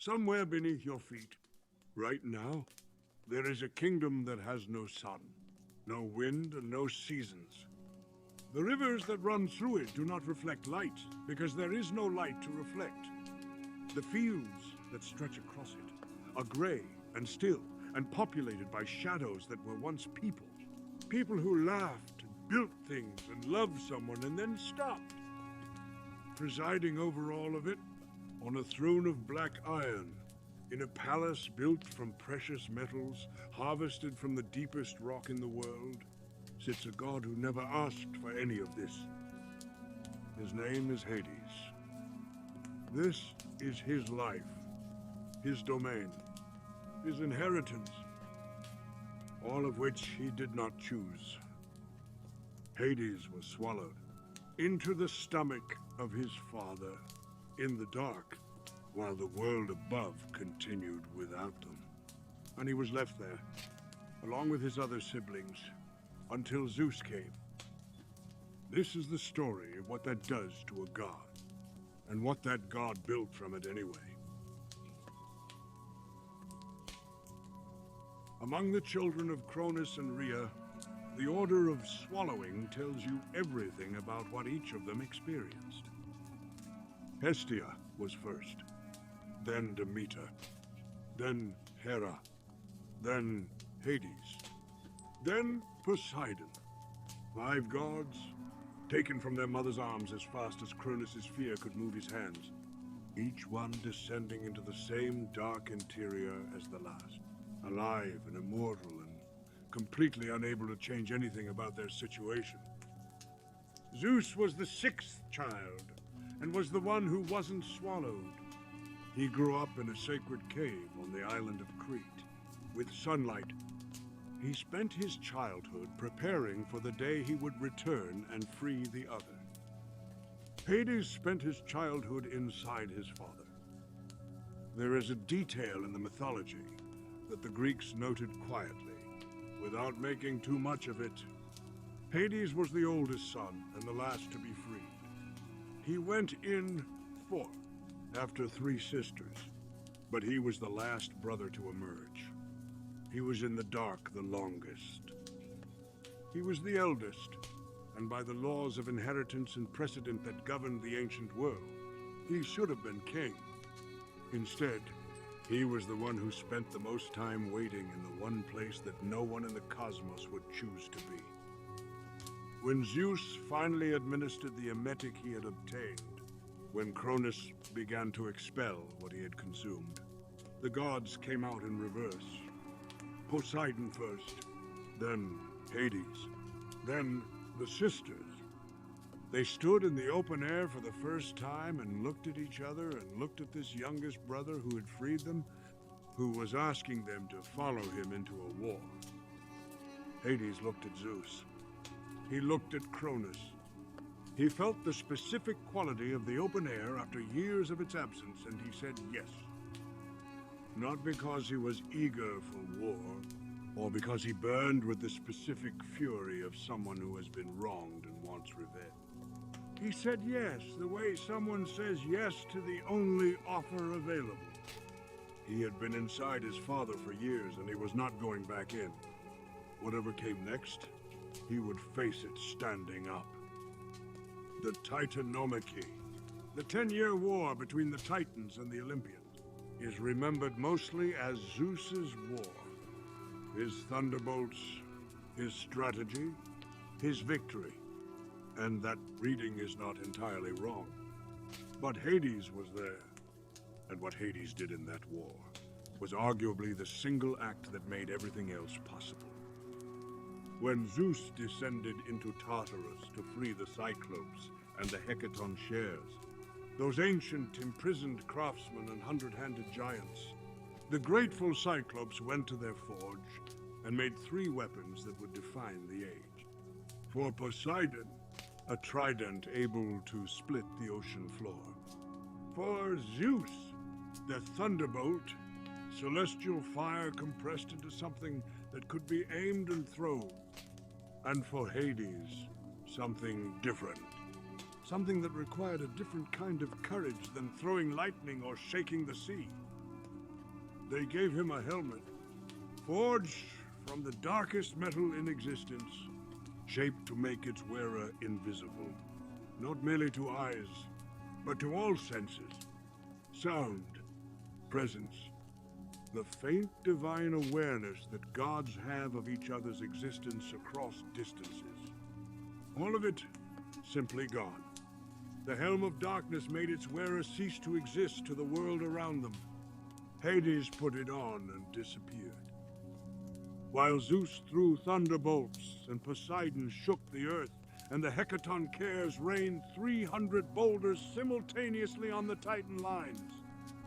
somewhere beneath your feet. Right now, there is a kingdom that has no sun, no wind, and no seasons. The rivers that run through it do not reflect light, because there is no light to reflect. The fields that stretch across it are gray and still, and populated by shadows that were once people. People who laughed, and built things, and loved someone, and then stopped. Presiding over all of it, on a throne of black iron, in a palace built from precious metals, harvested from the deepest rock in the world, sits a god who never asked for any of this. His name is Hades. This is his life, his domain, his inheritance, all of which he did not choose. Hades was swallowed into the stomach of his father in the dark, while the world above continued without them. And he was left there, along with his other siblings, until Zeus came. This is the story of what that does to a god, and what that god built from it anyway. Among the children of Cronus and Rhea, the order of swallowing tells you everything about what each of them experienced. Hestia was first, then Demeter, then Hera, then Hades, then Poseidon. 5 gods, taken from their mother's arms as fast as Cronus' fear could move his hands, each one descending into the same dark interior as the last, alive and immortal and completely unable to change anything about their situation. Zeus was the 6th child, and was the one who wasn't swallowed. He grew up in a sacred cave on the island of Crete, with sunlight. He spent his childhood preparing for the day he would return and free the other. Hades spent his childhood inside his father. There is a detail in the mythology that the Greeks noted quietly, without making too much of it. Hades was the oldest son and the last to be freed. He went in 4th, after 3 sisters, but he was the last brother to emerge. He was in the dark the longest. He was the eldest, and by the laws of inheritance and precedent that governed the ancient world, he should have been king. Instead, he was the one who spent the most time waiting in the one place that no one in the cosmos would choose to be. When Zeus finally administered the emetic he had obtained, when Cronus began to expel what he had consumed, the gods came out in reverse. Poseidon first, then Hades, then the sisters. They stood in the open air for the first time and looked at each other and looked at this youngest brother who had freed them, who was asking them to follow him into a war. Hades looked at Zeus. He looked at Cronus. He felt the specific quality of the open air after years of its absence, and he said yes. Not because he was eager for war, or because he burned with the specific fury of someone who has been wronged and wants revenge. He said yes, the way someone says yes to the only offer available. He had been inside his father for years, and he was not going back in. Whatever came next, he would face it standing up. The Titanomachy, the 10-year war between the Titans and the Olympians, is remembered mostly as Zeus's war. His thunderbolts, his strategy, his victory. And that reading is not entirely wrong. But Hades was there, and what Hades did in that war was arguably the single act that made everything else possible. When Zeus descended into Tartarus to free the Cyclopes and the Hecaton shares, those ancient imprisoned craftsmen and hundred-handed giants, the grateful Cyclopes went to their forge and made 3 weapons that would define the age. For Poseidon, a trident able to split the ocean floor. For Zeus, the thunderbolt, celestial fire compressed into something that could be aimed and thrown. And for Hades, something different. Something that required a different kind of courage than throwing lightning or shaking the sea. They gave him a helmet, forged from the darkest metal in existence, shaped to make its wearer invisible, not merely to eyes, but to all senses. Sound, presence, the faint divine awareness that gods have of each other's existence across distances. All of it simply gone. The helm of darkness made its wearer cease to exist to the world around them. Hades put it on and disappeared. While Zeus threw thunderbolts and Poseidon shook the earth, and the Hecaton Cares rained 300 boulders simultaneously on the Titan lines,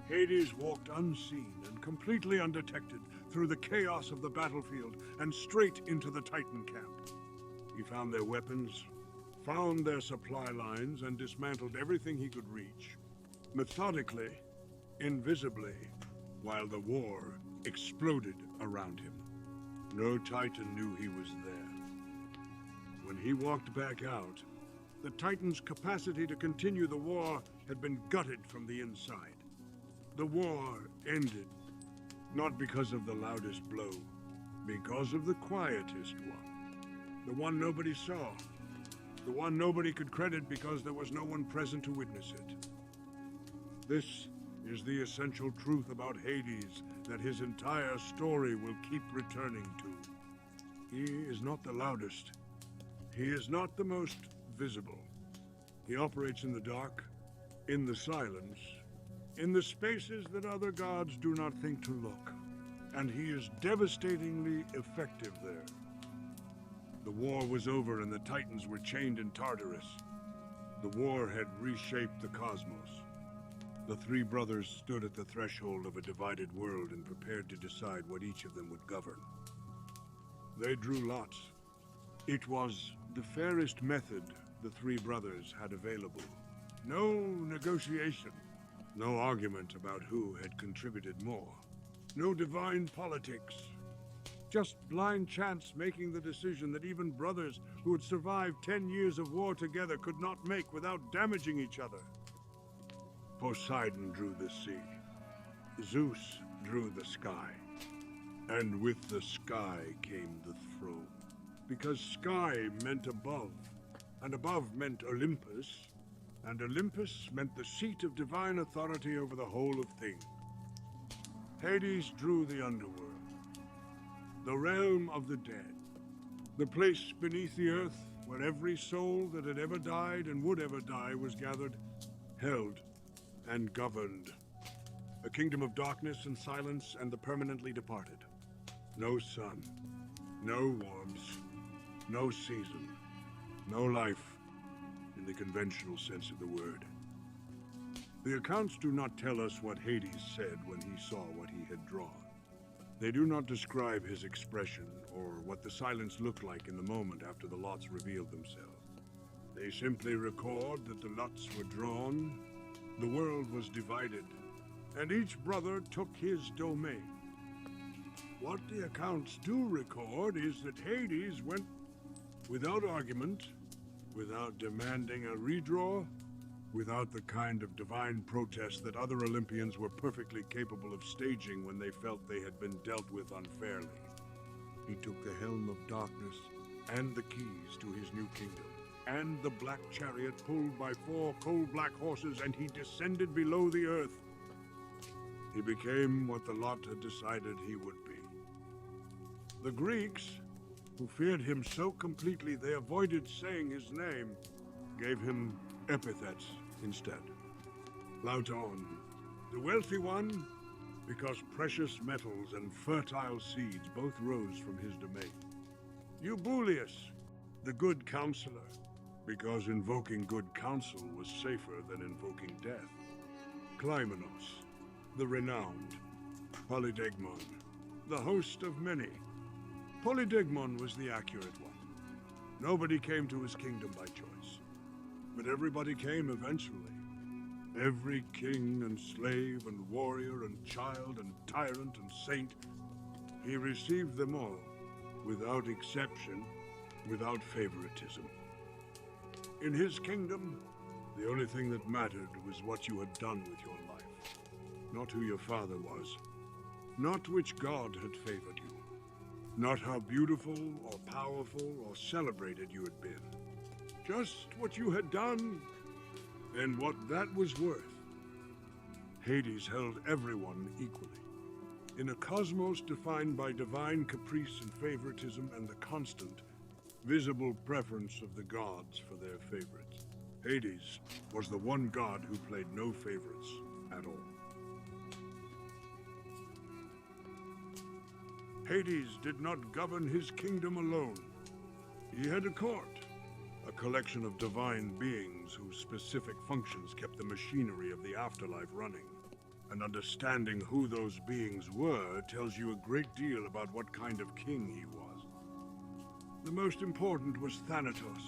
Hades walked unseen and completely undetected through the chaos of the battlefield and straight into the Titan camp. He found their weapons, found their supply lines, and dismantled everything he could reach. Methodically, invisibly, while the war exploded around him. No Titan knew he was there. When he walked back out, the Titan's capacity to continue the war had been gutted from the inside. The war ended, not because of the loudest blow, because of the quietest one. The one nobody saw. The one nobody could credit because there was no one present to witness it. This is the essential truth about Hades that his entire story will keep returning to. He is not the loudest. He is not the most visible. He operates in the dark, in the silence, in the spaces that other gods do not think to look. And he is devastatingly effective there. The war was over and the Titans were chained in Tartarus. The war had reshaped the cosmos. The three brothers stood at the threshold of a divided world and prepared to decide what each of them would govern. They drew lots. It was the fairest method the three brothers had available. No negotiation, no argument about who had contributed more, no divine politics. Just blind chance making the decision that even brothers who had survived 10 years of war together could not make without damaging each other. Poseidon drew the sea. Zeus drew the sky. And with the sky came the throne. Because sky meant above, and above meant Olympus, and Olympus meant the seat of divine authority over the whole of things. Hades drew the underworld, the realm of the dead, the place beneath the earth where every soul that had ever died and would ever die was gathered, held, and governed. A kingdom of darkness and silence and the permanently departed. No sun, no warmth, no season, no life in the conventional sense of the word. The accounts do not tell us what Hades said when he saw what he had drawn. They do not describe his expression or what the silence looked like in the moment after the lots revealed themselves. They simply record that the lots were drawn, the world was divided, and each brother took his domain. What the accounts do record is that Hades went without argument, without demanding a redraw, without the kind of divine protest that other Olympians were perfectly capable of staging when they felt they had been dealt with unfairly. He took the helm of darkness and the keys to his new kingdom, and the black chariot pulled by 4 coal-black horses, and he descended below the earth. He became what the lot had decided he would be. The Greeks, who feared him so completely they avoided saying his name, gave him epithets instead. Lauton, the wealthy one, because precious metals and fertile seeds both rose from his domain. Eubulius, the good counselor, because invoking good counsel was safer than invoking death. Clymenos, the renowned. Polydegmon, the host of many. Polydegmon was the accurate one. Nobody came to his kingdom by choice, but everybody came eventually. Every king and slave and warrior and child and tyrant and saint, he received them all, without exception, without favoritism. In his kingdom, the only thing that mattered was what you had done with your life, not who your father was, Not which god had favored you. Not how beautiful or powerful or celebrated you had been. Just what you had done and what that was worth. Hades held everyone equally. In a cosmos defined by divine caprice and favoritism and the constant, visible preference of the gods for their favorites, Hades was the one god who played no favorites at all. Hades did not govern his kingdom alone. He had a court, a collection of divine beings whose specific functions kept the machinery of the afterlife running. And understanding who those beings were tells you a great deal about what kind of king he was. The most important was Thanatos,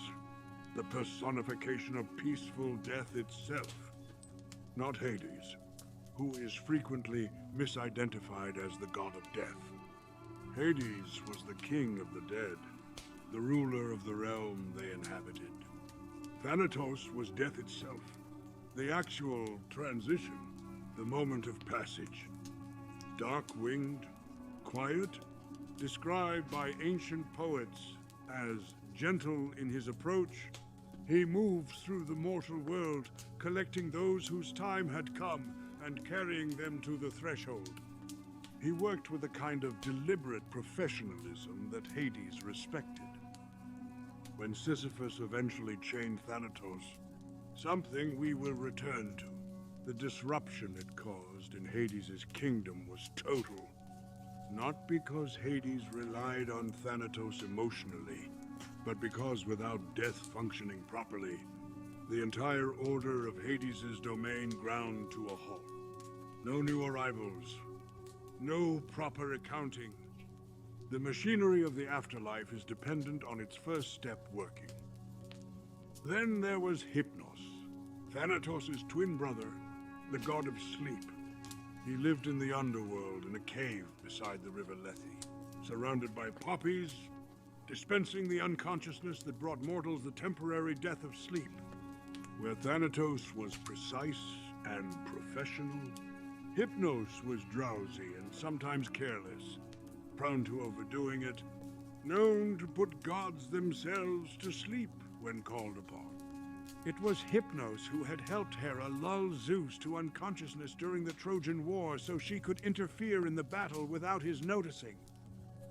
the personification of peaceful death itself. Not Hades, who is frequently misidentified as the god of death. Hades was the king of the dead, the ruler of the realm they inhabited. Thanatos was death itself, the actual transition, the moment of passage. Dark-winged, quiet, described by ancient poets as gentle in his approach, he moves through the mortal world, collecting those whose time had come and carrying them to the threshold. He worked with a kind of deliberate professionalism that Hades respected. When Sisyphus eventually chained Thanatos, something we will return to, the disruption it caused in Hades' kingdom was total. Not because Hades relied on Thanatos emotionally, but because without death functioning properly, the entire order of Hades' domain ground to a halt. No new arrivals, no proper accounting. The machinery of the afterlife is dependent on its first step working. Then there was Hypnos, Thanatos' twin brother, the god of sleep. He lived in the Underworld in a cave beside the river Lethe, surrounded by poppies, dispensing the unconsciousness that brought mortals the temporary death of sleep. Where Thanatos was precise and professional, Hypnos was drowsy and sometimes careless, prone to overdoing it, known to put gods themselves to sleep when called upon. It was Hypnos who had helped Hera lull Zeus to unconsciousness during the Trojan War so she could interfere in the battle without his noticing.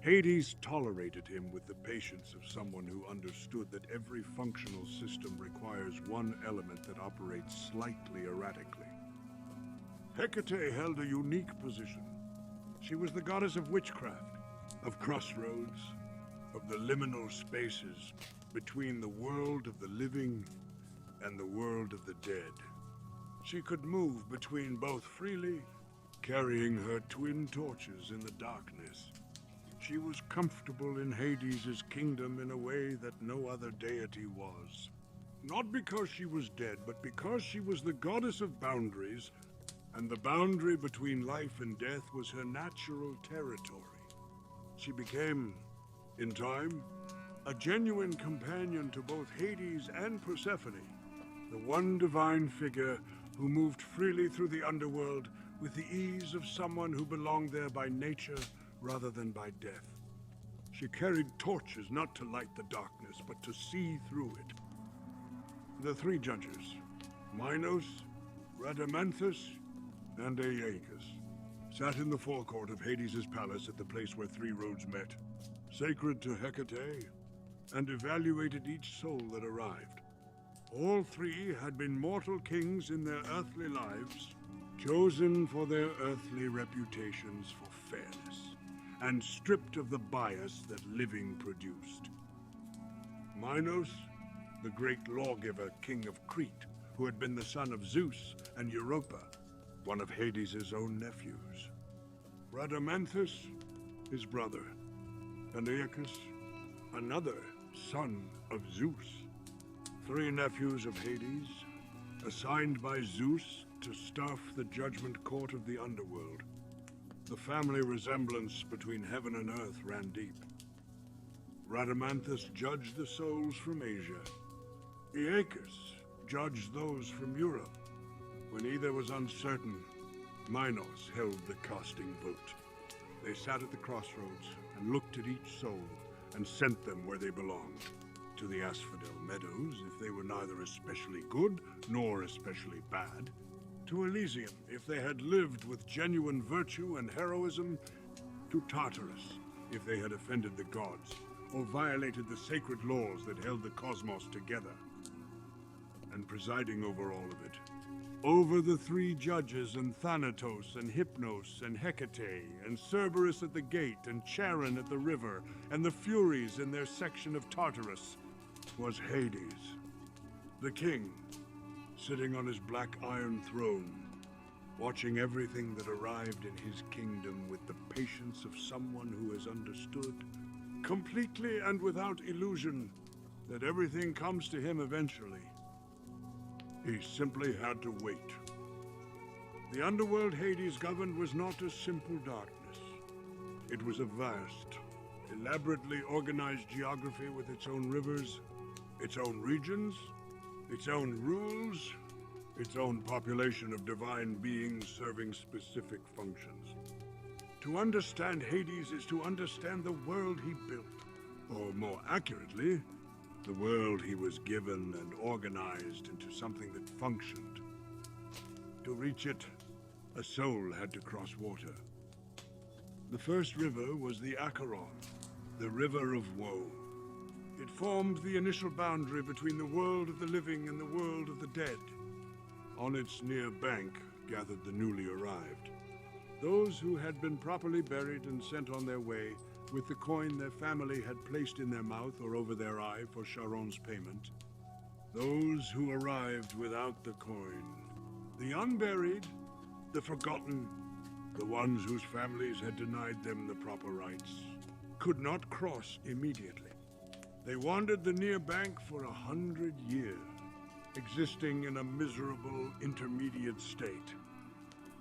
Hades tolerated him with the patience of someone who understood that every functional system requires one element that operates slightly erratically. Hecate held a unique position. She was the goddess of witchcraft, of crossroads, of the liminal spaces between the world of the living and the world of the dead. She could move between both freely, carrying her twin torches in the darkness. She was comfortable in Hades' kingdom in a way that no other deity was. Not because she was dead, but because she was the goddess of boundaries, and the boundary between life and death was her natural territory. She became, in time, a genuine companion to both Hades and Persephone, the one divine figure who moved freely through the underworld with the ease of someone who belonged there by nature rather than by death. She carried torches not to light the darkness, but to see through it. The three judges, Minos, Rhadamanthus, and Aeacus, sat in the forecourt of Hades' palace at the place where three roads met, sacred to Hecate, and evaluated each soul that arrived. All three had been mortal kings in their earthly lives, chosen for their earthly reputations for fairness, and stripped of the bias that living produced. Minos, the great lawgiver king of Crete, who had been the son of Zeus and Europa, one of Hades' own nephews. Rhadamanthus, his brother, and Aeacus, another son of Zeus. Three nephews of Hades, assigned by Zeus to staff the judgment court of the Underworld. The family resemblance between heaven and earth ran deep. Rhadamanthus judged the souls from Asia. Aeacus judged those from Europe. When either was uncertain, Minos held the casting vote. They sat at the crossroads and looked at each soul and sent them where they belonged. To the Asphodel Meadows if they were neither especially good nor especially bad. To Elysium if they had lived with genuine virtue and heroism. To Tartarus if they had offended the gods or violated the sacred laws that held the cosmos together. And presiding over all of it, over the three judges and Thanatos and Hypnos and Hecate and Cerberus at the gate and Charon at the river and the Furies in their section of Tartarus, was Hades, the king, sitting on his black iron throne, watching everything that arrived in his kingdom with the patience of someone who has understood, completely and without illusion, that everything comes to him eventually. He simply had to wait. The underworld Hades governed was not a simple darkness. It was a vast, elaborately organized geography with its own rivers, its own regions, its own rules, its own population of divine beings serving specific functions. To understand Hades is to understand the world he built, or more accurately, the world he was given and organized into something that functioned. To reach it, a soul had to cross water. The first river was the Acheron, the River of Woe. It formed the initial boundary between the world of the living and the world of the dead. On its near bank gathered the newly arrived, those who had been properly buried and sent on their way with the coin their family had placed in their mouth or over their eye for Charon's payment. Those who arrived without the coin. The unburied, the forgotten, the ones whose families had denied them the proper rites, could not cross immediately. They wandered the near bank for 100 years, existing in a miserable intermediate state,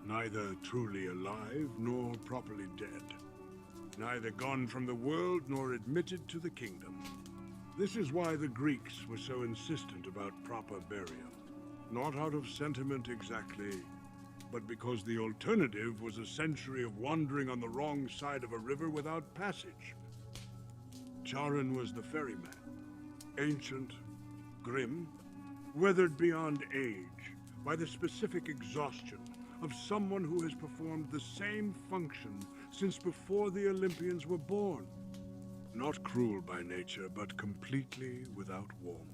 neither truly alive nor properly dead. Neither gone from the world nor admitted to the kingdom. This is why the Greeks were so insistent about proper burial. Not out of sentiment exactly, but because the alternative was a century of wandering on the wrong side of a river without passage. Charon was the ferryman, ancient, grim, weathered beyond age by the specific exhaustion of someone who has performed the same function since before the Olympians were born. Not cruel by nature, but completely without warmth.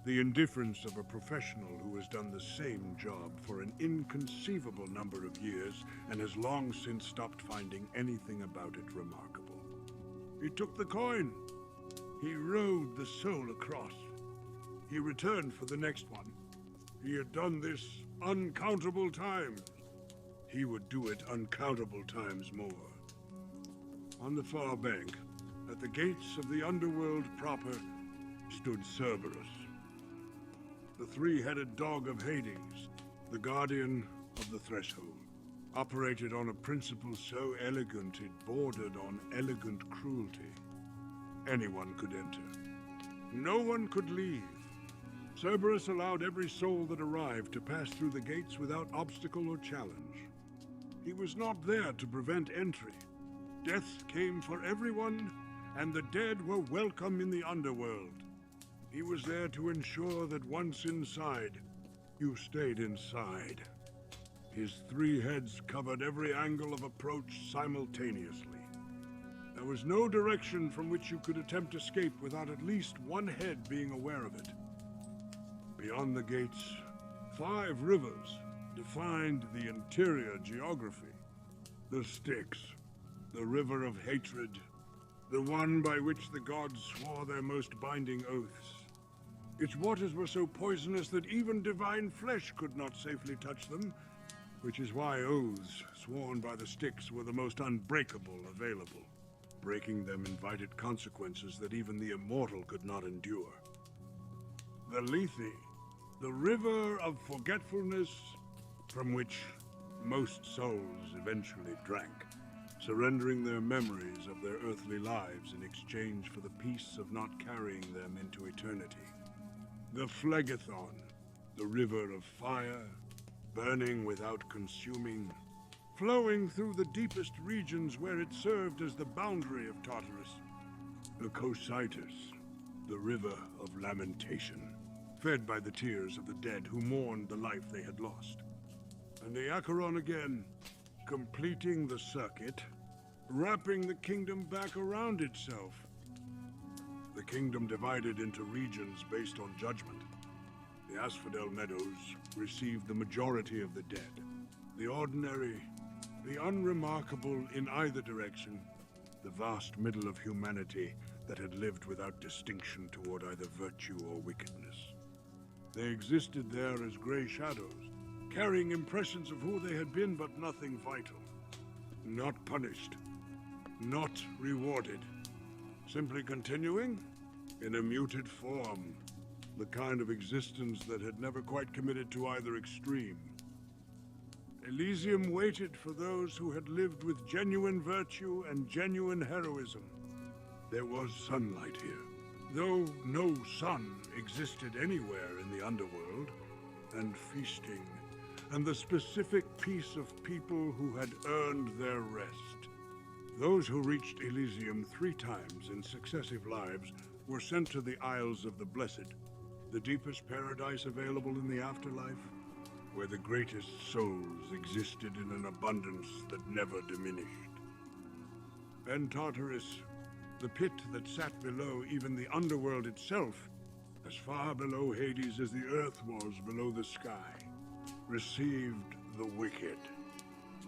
The indifference of a professional who has done the same job for an inconceivable number of years and has long since stopped finding anything about it remarkable. He took the coin. He rowed the soul across. He returned for the next one. He had done this uncountable times. He would do it uncountable times more. On the far bank, at the gates of the underworld proper, stood Cerberus, the three-headed dog of Hades, the guardian of the threshold, operated on a principle so elegant it bordered on elegant cruelty. Anyone could enter. No one could leave. Cerberus allowed every soul that arrived to pass through the gates without obstacle or challenge. He was not there to prevent entry. Death came for everyone, and the dead were welcome in the underworld. He was there to ensure that once inside, you stayed inside. His three heads covered every angle of approach simultaneously. There was no direction from which you could attempt escape without at least one head being aware of it. Beyond the gates, 5 rivers defined the interior geography. The Styx, the river of hatred, the one by which the gods swore their most binding oaths. Its waters were so poisonous that even divine flesh could not safely touch them, which is why oaths sworn by the Styx were the most unbreakable available. Breaking them invited consequences that even the immortal could not endure. The Lethe, the river of forgetfulness from which most souls eventually drank, surrendering their memories of their earthly lives in exchange for the peace of not carrying them into eternity. The Phlegethon, the river of fire, burning without consuming, flowing through the deepest regions where it served as the boundary of Tartarus. The Cocytus, the river of lamentation, fed by the tears of the dead who mourned the life they had lost. And the Acheron again, completing the circuit, wrapping the kingdom back around itself. The kingdom divided into regions based on judgment. The Asphodel Meadows received the majority of the dead. The ordinary, the unremarkable in either direction, the vast middle of humanity that had lived without distinction toward either virtue or wickedness. They existed there as gray shadows, carrying impressions of who they had been, but nothing vital. Not punished, not rewarded. Simply continuing in a muted form, the kind of existence that had never quite committed to either extreme. Elysium waited for those who had lived with genuine virtue and genuine heroism. There was sunlight here, though no sun existed anywhere in the Underworld, and feasting, and the specific peace of people who had earned their rest. Those who reached Elysium 3 times in successive lives were sent to the Isles of the Blessed, the deepest paradise available in the afterlife, where the greatest souls existed in an abundance that never diminished. And Tartarus, the pit that sat below even the Underworld itself, as far below Hades as the earth was below the sky, received the wicked,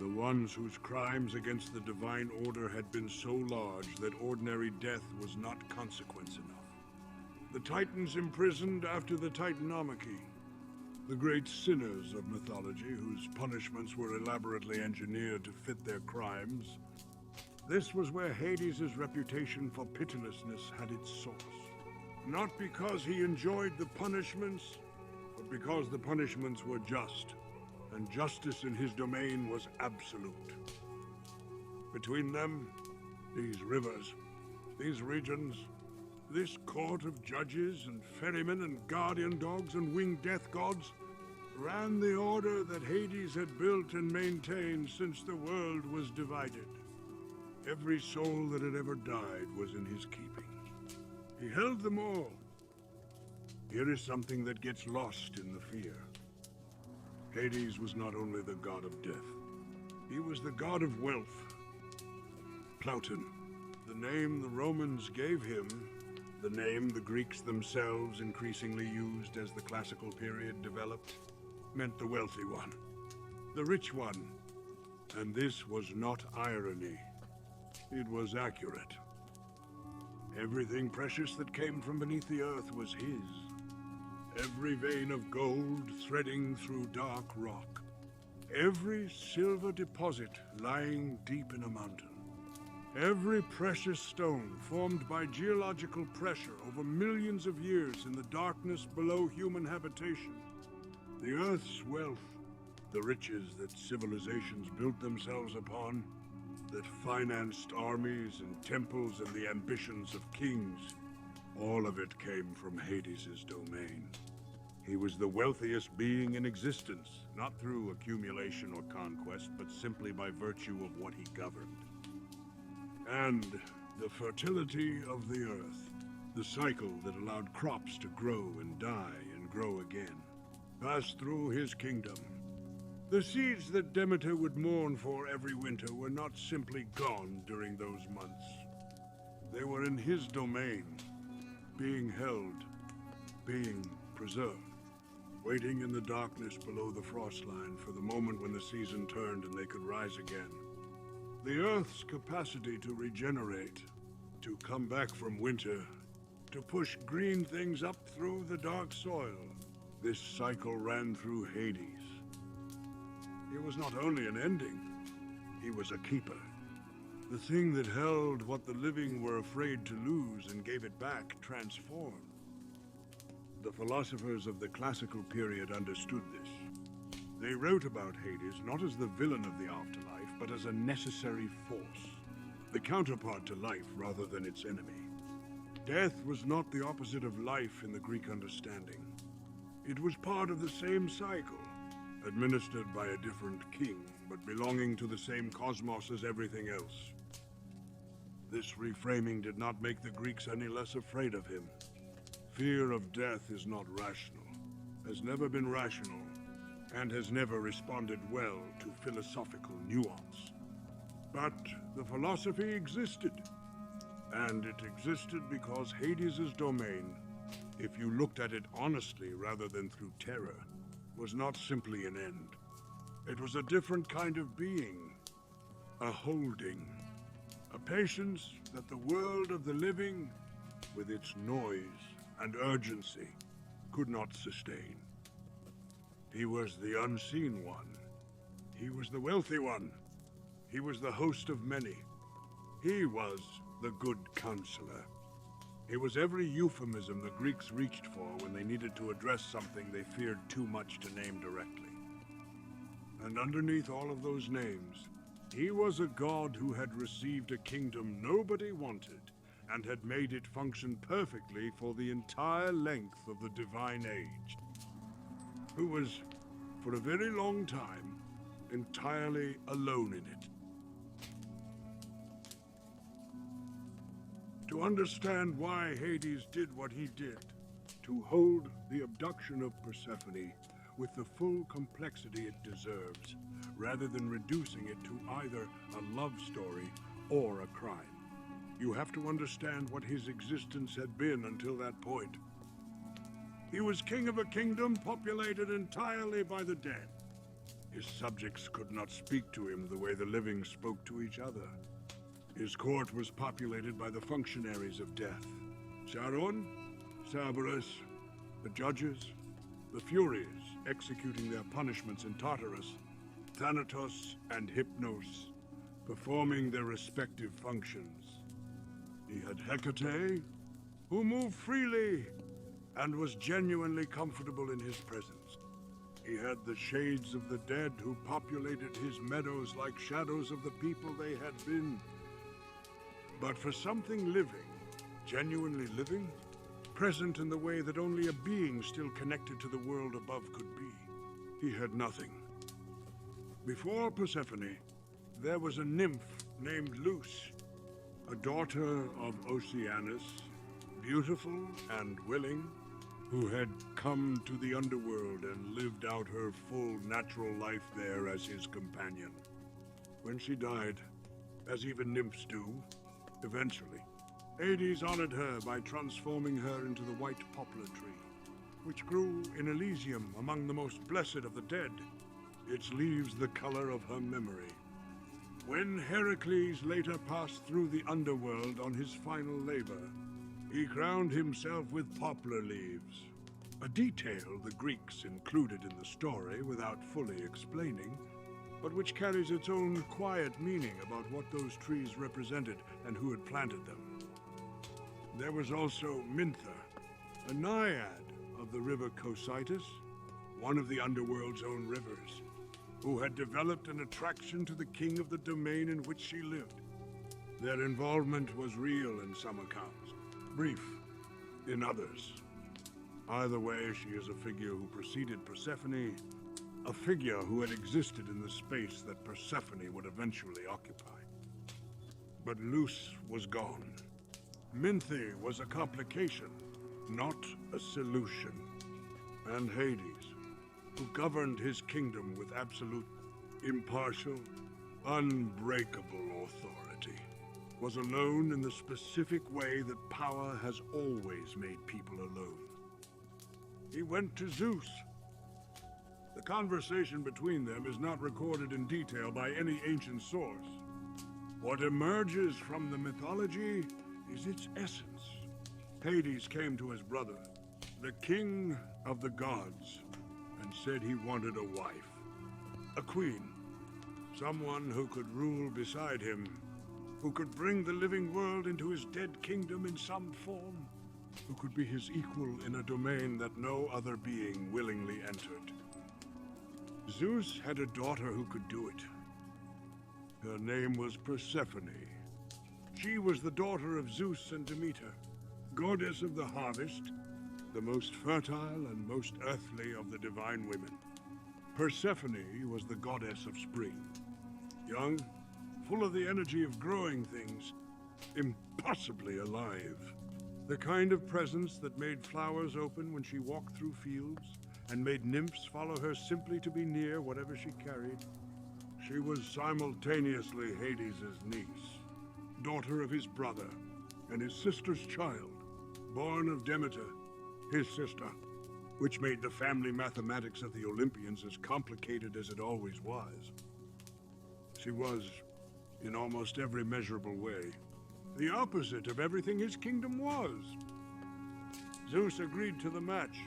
the ones whose crimes against the divine order had been so large that ordinary death was not consequence enough. The Titans imprisoned after the Titanomachy, the great sinners of mythology whose punishments were elaborately engineered to fit their crimes. This was where Hades' reputation for pitilessness had its source. Not because he enjoyed the punishments, but because the punishments were just, and justice in his domain was absolute. Between them, these rivers, these regions, this court of judges and ferrymen and guardian dogs and winged death gods ran the order that Hades had built and maintained since the world was divided. Every soul that had ever died was in his keeping. He held them all. Here is something that gets lost in the fear. Hades was not only the god of death, he was the god of wealth. Plauton, the name the Romans gave him, the name the Greeks themselves increasingly used as the classical period developed, meant the wealthy one, the rich one. And this was not irony. It was accurate. Everything precious that came from beneath the earth was his. Every vein of gold threading through dark rock. Every silver deposit lying deep in a mountain. Every precious stone formed by geological pressure over millions of years in the darkness below human habitation. The Earth's wealth, the riches that civilizations built themselves upon, that financed armies and temples and the ambitions of kings, all of it came from Hades' domain. He was the wealthiest being in existence, not through accumulation or conquest, but simply by virtue of what he governed. And the fertility of the earth, the cycle that allowed crops to grow and die and grow again, passed through his kingdom. The seeds that Demeter would mourn for every winter were not simply gone during those months. They were in his domain, being held, being preserved, waiting in the darkness below the frost line for the moment when the season turned and they could rise again. The Earth's capacity to regenerate, to come back from winter, to push green things up through the dark soil. This cycle ran through Hades. It was not only an ending, he was a keeper. The thing that held what the living were afraid to lose and gave it back transformed. The philosophers of the classical period understood this. They wrote about Hades not as the villain of the afterlife, but as a necessary force, the counterpart to life rather than its enemy. Death was not the opposite of life in the Greek understanding. It was part of the same cycle, administered by a different king. but belonging to the same cosmos as everything else. This reframing did not make the Greeks any less afraid of him. Fear of death is not rational, has never been rational, and has never responded well to philosophical nuance. But the philosophy existed, and it existed because Hades' domain, if you looked at it honestly rather than through terror, was not simply an end. It was a different kind of being, a holding, a patience that the world of the living, with its noise and urgency, could not sustain. He was the unseen one. He was the wealthy one. He was the host of many. He was the good counselor. He was every euphemism the Greeks reached for when they needed to address something they feared too much to name directly. And underneath all of those names, he was a god who had received a kingdom nobody wanted and had made it function perfectly for the entire length of the divine age. Who was, for a very long time, entirely alone in it. To understand why Hades did what he did, to hold the abduction of Persephone with the full complexity it deserves, rather than reducing it to either a love story or a crime. You have to understand what his existence had been until that point. He was king of a kingdom populated entirely by the dead. His subjects could not speak to him the way the living spoke to each other. His court was populated by the functionaries of death. Charon, Cerberus, the judges, the Furies executing their punishments in Tartarus, Thanatos and Hypnos performing their respective functions. He had Hecate, who moved freely and was genuinely comfortable in his presence. He had the shades of the dead who populated his meadows like shadows of the people they had been. But for something living, genuinely living, present in the way that only a being still connected to the world above could be, he had nothing. Before Persephone, there was a nymph named Luce, a daughter of Oceanus, beautiful and willing, who had come to the Underworld and lived out her full natural life there as his companion. When she died, as even nymphs do, eventually, Hades honored her by transforming her into the white poplar tree, which grew in Elysium among the most blessed of the dead, its leaves the color of her memory. When Heracles later passed through the Underworld on his final labor, he crowned himself with poplar leaves, a detail the Greeks included in the story without fully explaining, but which carries its own quiet meaning about what those trees represented and who had planted them. There was also Mintha, a naiad of the river Cocytus, one of the Underworld's own rivers, who had developed an attraction to the king of the domain in which she lived. Their involvement was real in some accounts, brief in others. Either way, she is a figure who preceded Persephone, a figure who had existed in the space that Persephone would eventually occupy. But Luce was gone. Minthe was a complication, not a solution. And Hades, who governed his kingdom with absolute, impartial, unbreakable authority, was alone in the specific way that power has always made people alone. He went to Zeus. The conversation between them is not recorded in detail by any ancient source. What emerges from the mythology is its essence. Hades came to his brother, the king of the gods, and said he wanted a wife. A queen. Someone who could rule beside him, who could bring the living world into his dead kingdom in some form, who could be his equal in a domain that no other being willingly entered. Zeus had a daughter who could do it. Her name was Persephone. She was the daughter of Zeus and Demeter, goddess of the harvest, the most fertile and most earthly of the divine women. Persephone was the goddess of spring. Young, full of the energy of growing things, impossibly alive. The kind of presence that made flowers open when she walked through fields, and made nymphs follow her simply to be near whatever she carried. She was simultaneously Hades' niece, daughter of his brother, and his sister's child, born of Demeter, his sister, which made the family mathematics of the Olympians as complicated as it always was. She was, in almost every measurable way, the opposite of everything his kingdom was. Zeus agreed to the match,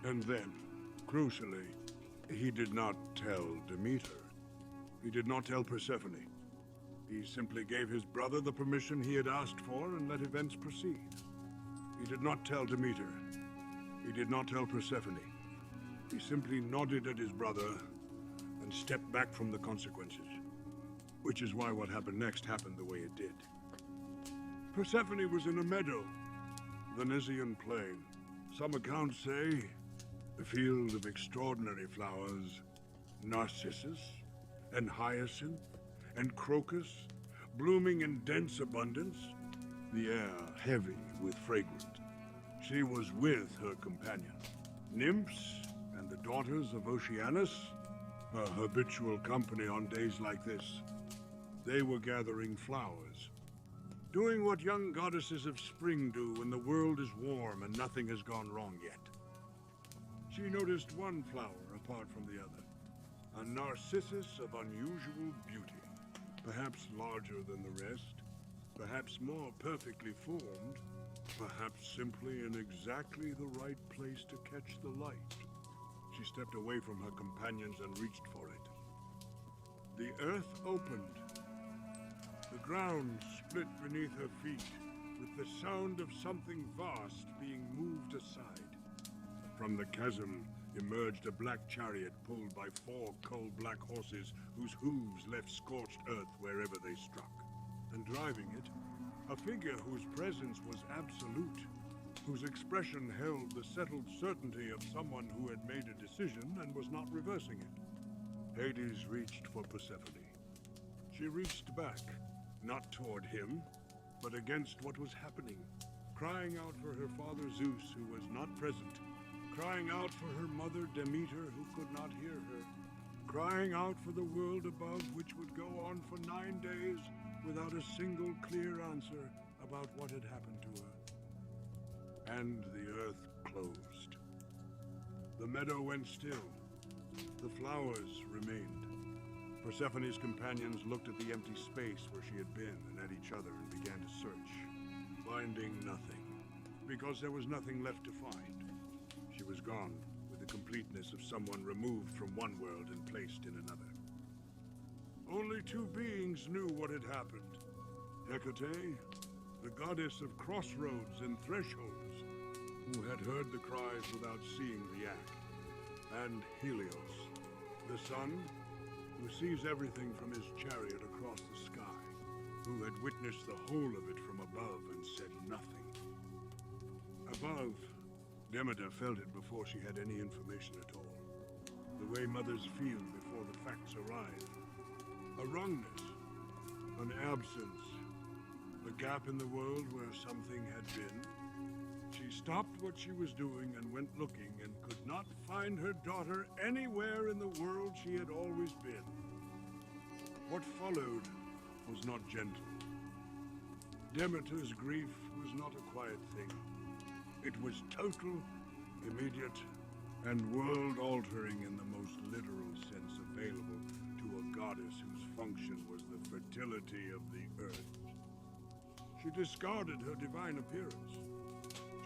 and then, crucially, he did not tell Demeter. He did not tell Persephone. He simply gave his brother the permission he had asked for and let events proceed. He did not tell Demeter. He did not tell Persephone. He simply nodded at his brother and stepped back from the consequences. Which is why what happened next happened the way it did. Persephone was in a meadow, the Nysian plain. Some accounts say a field of extraordinary flowers, narcissus and hyacinth and crocus, blooming in dense abundance, the air heavy with fragrance. She was with her companion, nymphs and the daughters of Oceanus, her habitual company on days like this. They were gathering flowers, doing what young goddesses of spring do when the world is warm and nothing has gone wrong yet. She noticed one flower apart from the other, a narcissus of unusual beauty, perhaps larger than the rest, perhaps more perfectly formed, perhaps simply in exactly the right place to catch the light. She stepped away from her companions and reached for it. The earth opened. The ground split beneath her feet, with the sound of something vast being moved aside. From the chasm emerged a black chariot pulled by 4 coal-black horses whose hooves left scorched earth wherever they struck. And driving it, a figure whose presence was absolute, whose expression held the settled certainty of someone who had made a decision and was not reversing it. Hades reached for Persephone. She reached back, not toward him, but against what was happening, crying out for her father Zeus, who was not present, crying out for her mother Demeter, who could not hear her, crying out for the world above, which would go on for 9 days without a single clear answer about what had happened to her. And the earth closed. The meadow went still. The flowers remained. Persephone's companions looked at the empty space where she had been and at each other and began to search, finding nothing, because there was nothing left to find. She was gone with the completeness of someone removed from one world and placed in another. Only 2 beings knew what had happened. Hecate, the goddess of crossroads and thresholds, who had heard the cries without seeing the act, and Helios, the sun, who sees everything from his chariot across the sky, who had witnessed the whole of it from above and said nothing. Above, Demeter felt it before she had any information at all. The way mothers feel before the facts arrive. A wrongness, an absence, a gap in the world where something had been. She stopped what she was doing and went looking and could not find her daughter anywhere in the world she had always been. What followed was not gentle. Demeter's grief was not a quiet thing. It was total, immediate, and world-altering in the most literal sense available to a goddess whose function was the fertility of the earth. She discarded her divine appearance.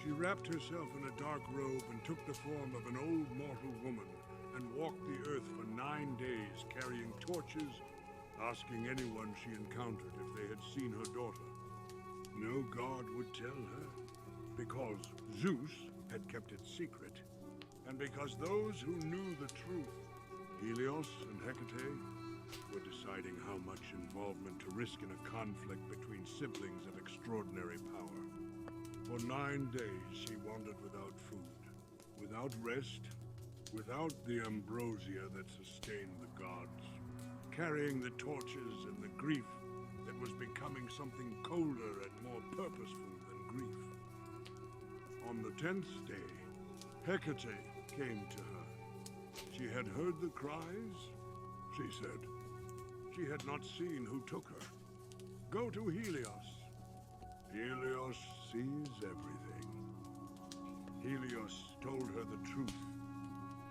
She wrapped herself in a dark robe and took the form of an old mortal woman and walked the earth for 9 days, carrying torches, asking anyone she encountered if they had seen her daughter. No god would tell her, because Zeus had kept it secret, and because those who knew the truth, Helios and Hecate, were deciding how much involvement to risk in a conflict between siblings of extraordinary power. For 9 days she wandered without food, without rest, Without the ambrosia that sustained the gods, carrying the torches and the grief that was becoming something colder and more purposeful than grief. On the 10th day, Hecate came to her. She had heard the cries, she said. She had not seen who took her. Go to Helios. Helios sees everything. Helios told her the truth.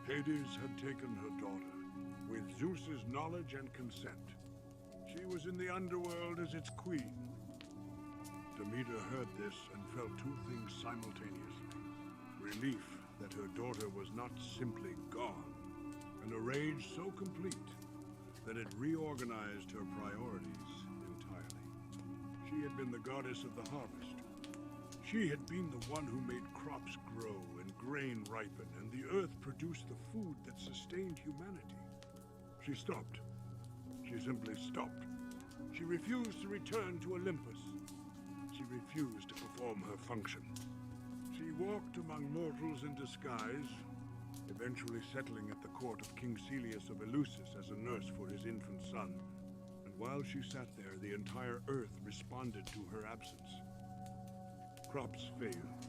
Hades had taken her daughter, with Zeus's knowledge and consent. She was in the Underworld as its queen. Demeter heard this and felt two things simultaneously. Relief that her daughter was not simply gone, and a rage so complete that it reorganized her priorities entirely. She had been the goddess of the harvest. She had been the one who made crops grow and grain ripen, and the earth produce the food that sustained humanity. She stopped. She simply stopped. She refused to return to Olympus. She refused to perform her function. She walked among mortals in disguise, eventually settling at the court of King Celeus of Eleusis as a nurse for his infant son. And while she sat there, the entire earth responded to her absence. Crops failed,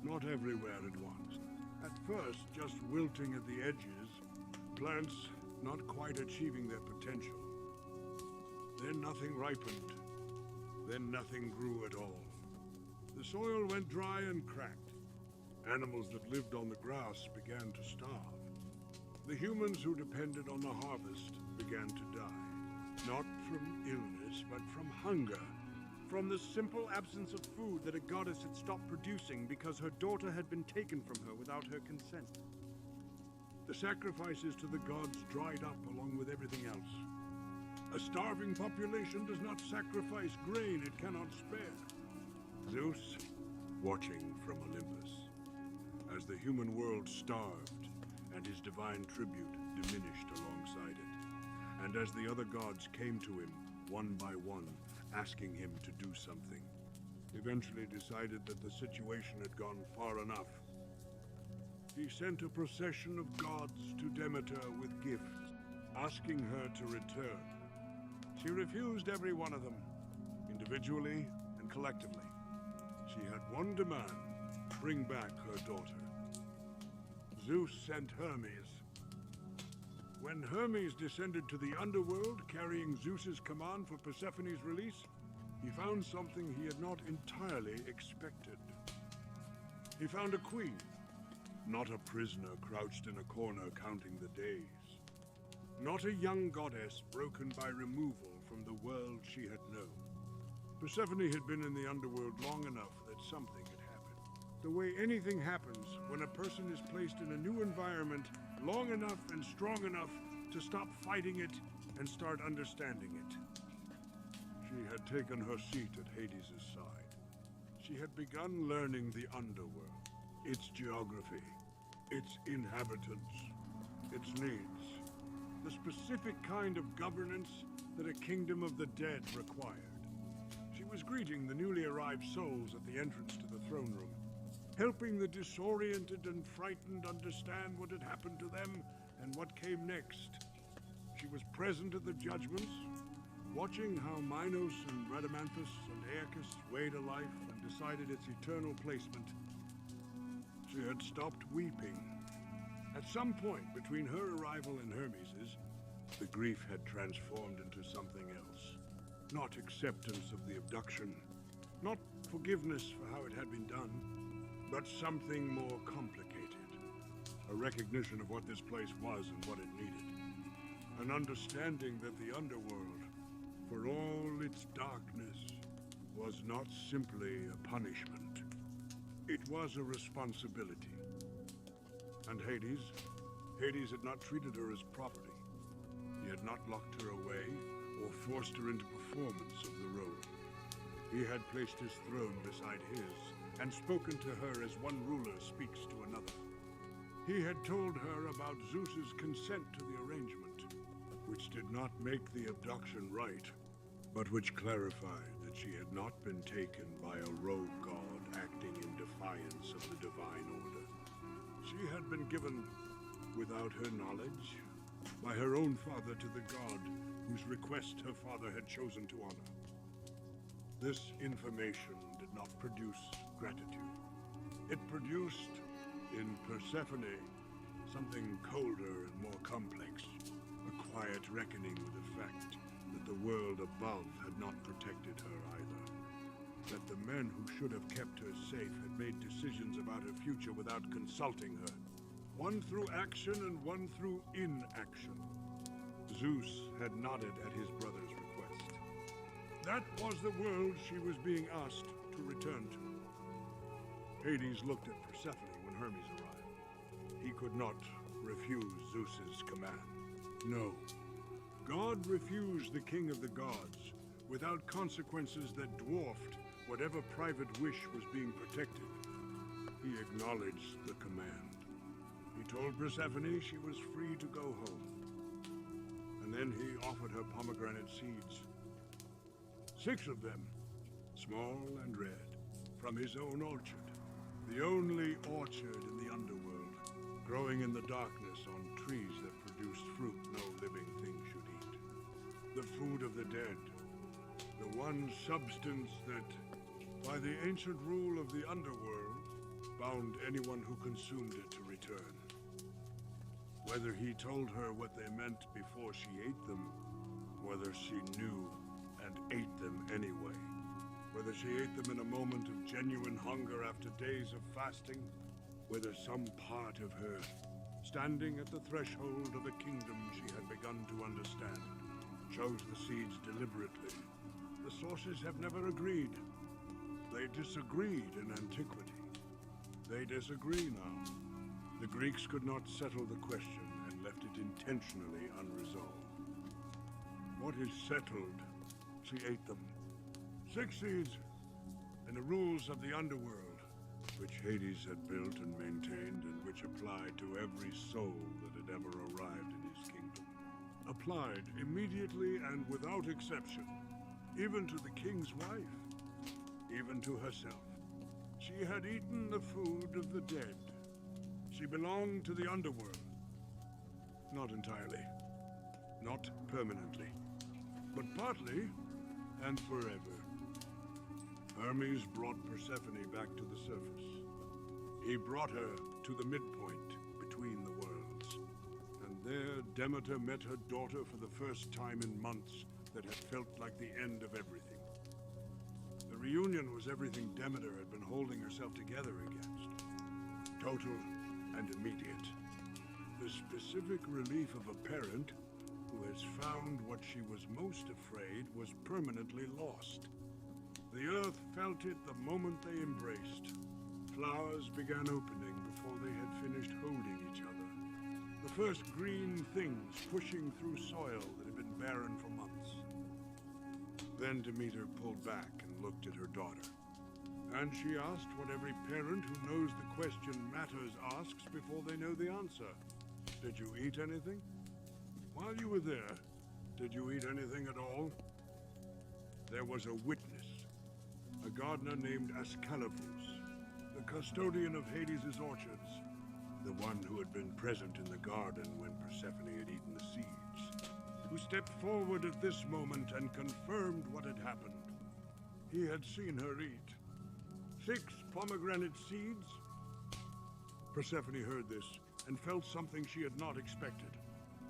not everywhere at once. At first, just wilting at the edges, plants not quite achieving their potential. Then nothing ripened. Then nothing grew at all. The soil went dry and cracked. Animals that lived on the grass began to starve. The humans who depended on the harvest began to die. Not from illness, but from hunger. From the simple absence of food that a goddess had stopped producing because her daughter had been taken from her without her consent. The sacrifices to the gods dried up along with everything else. A starving population does not sacrifice grain it cannot spare. Zeus, watching from Olympus, as the human world starved and his divine tribute diminished alongside it, and as the other gods came to him one by one, asking him to do something, eventually decided that the situation had gone far enough. He sent a procession of gods to Demeter with gifts, asking her to return. She refused every one of them, individually and collectively. She had one demand: bring back her daughter. Zeus sent Hermes. When Hermes descended to the Underworld, carrying Zeus's command for Persephone's release, he found something he had not entirely expected. He found a queen, not a prisoner crouched in a corner counting the days. Not a young goddess broken by removal from the world she had known. Persephone had been in the Underworld long enough that something had happened. The way anything happens when a person is placed in a new environment long enough and strong enough to stop fighting it and start understanding it. She had taken her seat at Hades' side. She had begun learning the Underworld, its geography, its inhabitants, its needs, the specific kind of governance that a kingdom of the dead required. She was greeting the newly arrived souls at the entrance to the throne room, helping the disoriented and frightened understand what had happened to them and what came next. She was present at the judgments, watching how Minos and Rhadamanthus and Aeacus weighed a life and decided its eternal placement. She had stopped weeping. At some point between her arrival and Hermes's, the grief had transformed into something else. Not acceptance of the abduction, not forgiveness for how it had been done, but something more complicated. A recognition of what this place was and what it needed. An understanding that the Underworld, for all its darkness, was not simply a punishment. It was a responsibility. And Hades had not treated her as property. He had not locked her away or forced her into performance of the role. He had placed his throne beside his and spoken to her as one ruler speaks to another. He had told her about Zeus's consent to the arrangement, which did not make the abduction right, but which clarified that she had not been taken by a rogue god acting in defiance of the divine order. She had been given without her knowledge, by her own father to the god whose request her father had chosen to honor. This information did not produce gratitude. It produced, in Persephone, something colder and more complex, a quiet reckoning with the fact that the world above had not protected her either. That the men who should have kept her safe had made decisions about her future without consulting her. One through action and one through inaction. Zeus had nodded at his brother's request. That was the world she was being asked to return to. Hades looked at Persephone when Hermes arrived. He could not refuse Zeus's command. No. God refused the king of the gods without consequences that dwarfed whatever private wish was being protected. He acknowledged the command. He told Persephone she was free to go home. And then he offered her pomegranate seeds. 6 of them, small and red, from his own orchard. The only orchard in the underworld, growing in the darkness on trees that produced fruit no living thing should eat. The food of the dead, the one substance that, by the ancient rule of the underworld, bound anyone who consumed it to return. Whether he told her what they meant before she ate them, whether she knew and ate them anyway, whether she ate them in a moment of genuine hunger after days of fasting, whether some part of her, standing at the threshold of a kingdom she had begun to understand, chose the seeds deliberately. The sources have never agreed. They disagreed in antiquity. They disagree now. The Greeks could not settle the question and left it intentionally unresolved. What is settled? She ate them. 6 seeds, and the rules of the underworld, which Hades had built and maintained and which applied to every soul that had ever arrived in his kingdom. Applied immediately and without exception, even to the king's wife, even to herself. She had eaten the food of the dead. She belonged to the underworld. Not entirely. Not permanently. But partly and forever. Hermes brought Persephone back to the surface. He brought her to the midpoint between the worlds. And there Demeter met her daughter for the first time in months that had felt like the end of everything. The reunion was everything Demeter had been holding herself together against. Total and immediate. The specific relief of a parent who has found what she was most afraid was permanently lost. The earth felt it the moment they embraced. Flowers began opening before they had finished holding each other. The first green things pushing through soil that had been barren for months. Then Demeter pulled back and looked at her daughter. And she asked what every parent who knows the question matters asks before they know the answer. Did you eat anything? While you were there, did you eat anything at all? There was a witness, a gardener named Ascalaphus, the custodian of Hades' orchards, the one who had been present in the garden when Persephone had eaten the seeds, who stepped forward at this moment and confirmed what had happened. He had seen her eat 6 pomegranate seeds. Persephone heard this and felt something she had not expected.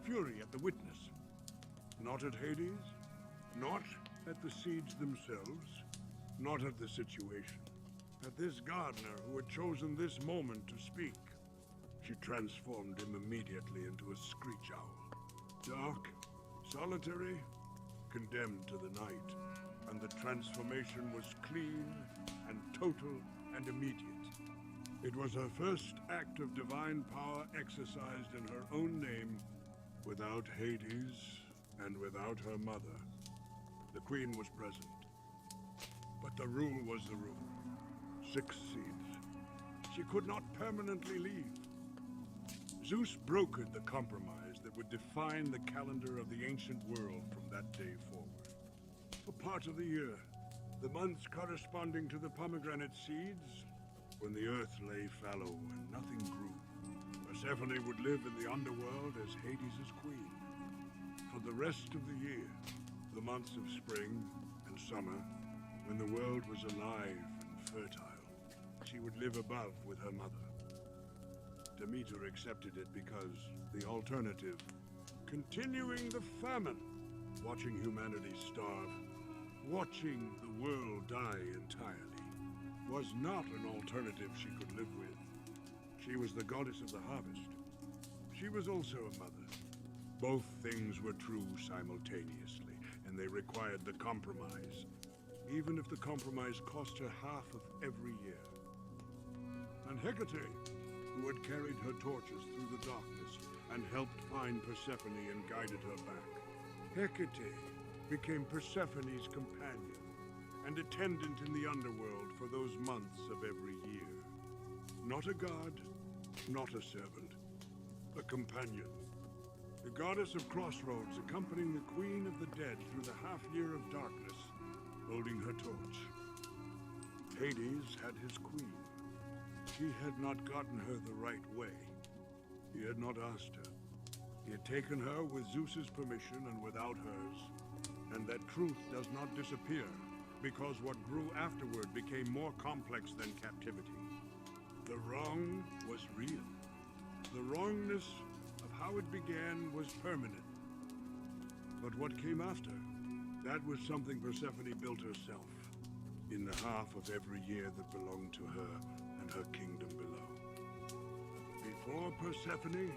Fury at the witness. Not at Hades, not at the seeds themselves, not at the situation. At this gardener who had chosen this moment to speak. She transformed him immediately into a screech owl. Dark, solitary, condemned to the night. And the transformation was clean and total and immediate. It was her first act of divine power exercised in her own name, without Hades and without her mother. The queen was present. But the rule was the rule. 6 seeds. She could not permanently leave. Zeus brokered the compromise that would define the calendar of the ancient world from that day forward. For part of the year, the months corresponding to the pomegranate seeds, when the earth lay fallow and nothing grew, a Persephone would live in the underworld as Hades' queen. For the rest of the year, the months of spring and summer, when the world was alive and fertile, she would live above with her mother. Demeter accepted it because the alternative, continuing the famine, watching humanity starve, watching the world die entirely, was not an alternative she could live with. She was the goddess of the harvest. She was also a mother. Both things were true simultaneously, and they required the compromise, even if the compromise cost her half of every year. And Hecate, who had carried her torches through the darkness and helped find Persephone and guided her back. Hecate became Persephone's companion and attendant in the underworld for those months of every year. Not a god, not a servant, a companion. The goddess of crossroads accompanying the queen of the dead through the half-year of darkness, holding her torch. Hades had his queen. He had not gotten her the right way. He had not asked her. He had taken her with Zeus's permission and without hers. And that truth does not disappear, because what grew afterward became more complex than captivity. The wrong was real. The wrongness of how it began was permanent. But what came after? That was something Persephone built herself, in the half of every year that belonged to her and her kingdom below. Before Persephone,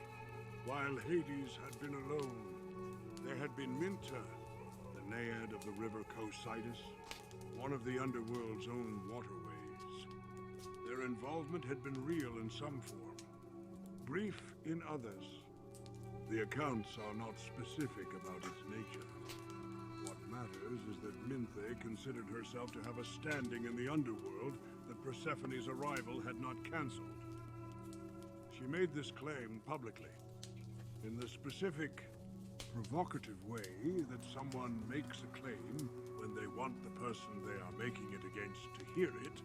while Hades had been alone, there had been Minta, the naiad of the river Cocytus, one of the underworld's own waterways. Their involvement had been real in some form, brief in others. The accounts are not specific about its nature. What matters is that Minthe considered herself to have a standing in the underworld that Persephone's arrival had not cancelled. She made this claim publicly, in the specific, provocative way that someone makes a claim when they want the person they are making it against to hear it.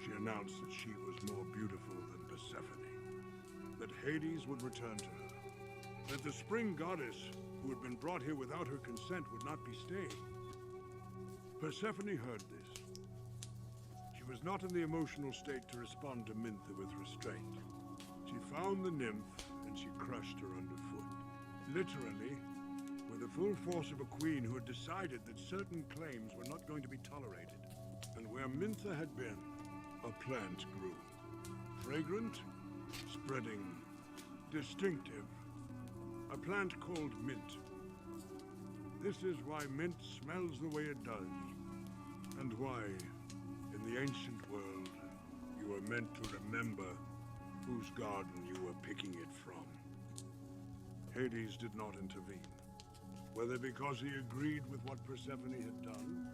She announced that she was more beautiful than Persephone, that Hades would return to her, that the spring goddess who had been brought here without her consent would not be staying. Persephone heard this. She was not in the emotional state to respond to Minthe with restraint. She found the nymph and she crushed her underfoot. Literally, with the full force of a queen who had decided that certain claims were not going to be tolerated. And where Minthe had been, a plant grew. Fragrant, spreading, distinctive. A plant called mint. This is why mint smells the way it does, and why, in the ancient world, you are meant to remember whose garden you were picking it from. Hades did not intervene, whether because he agreed with what Persephone had done,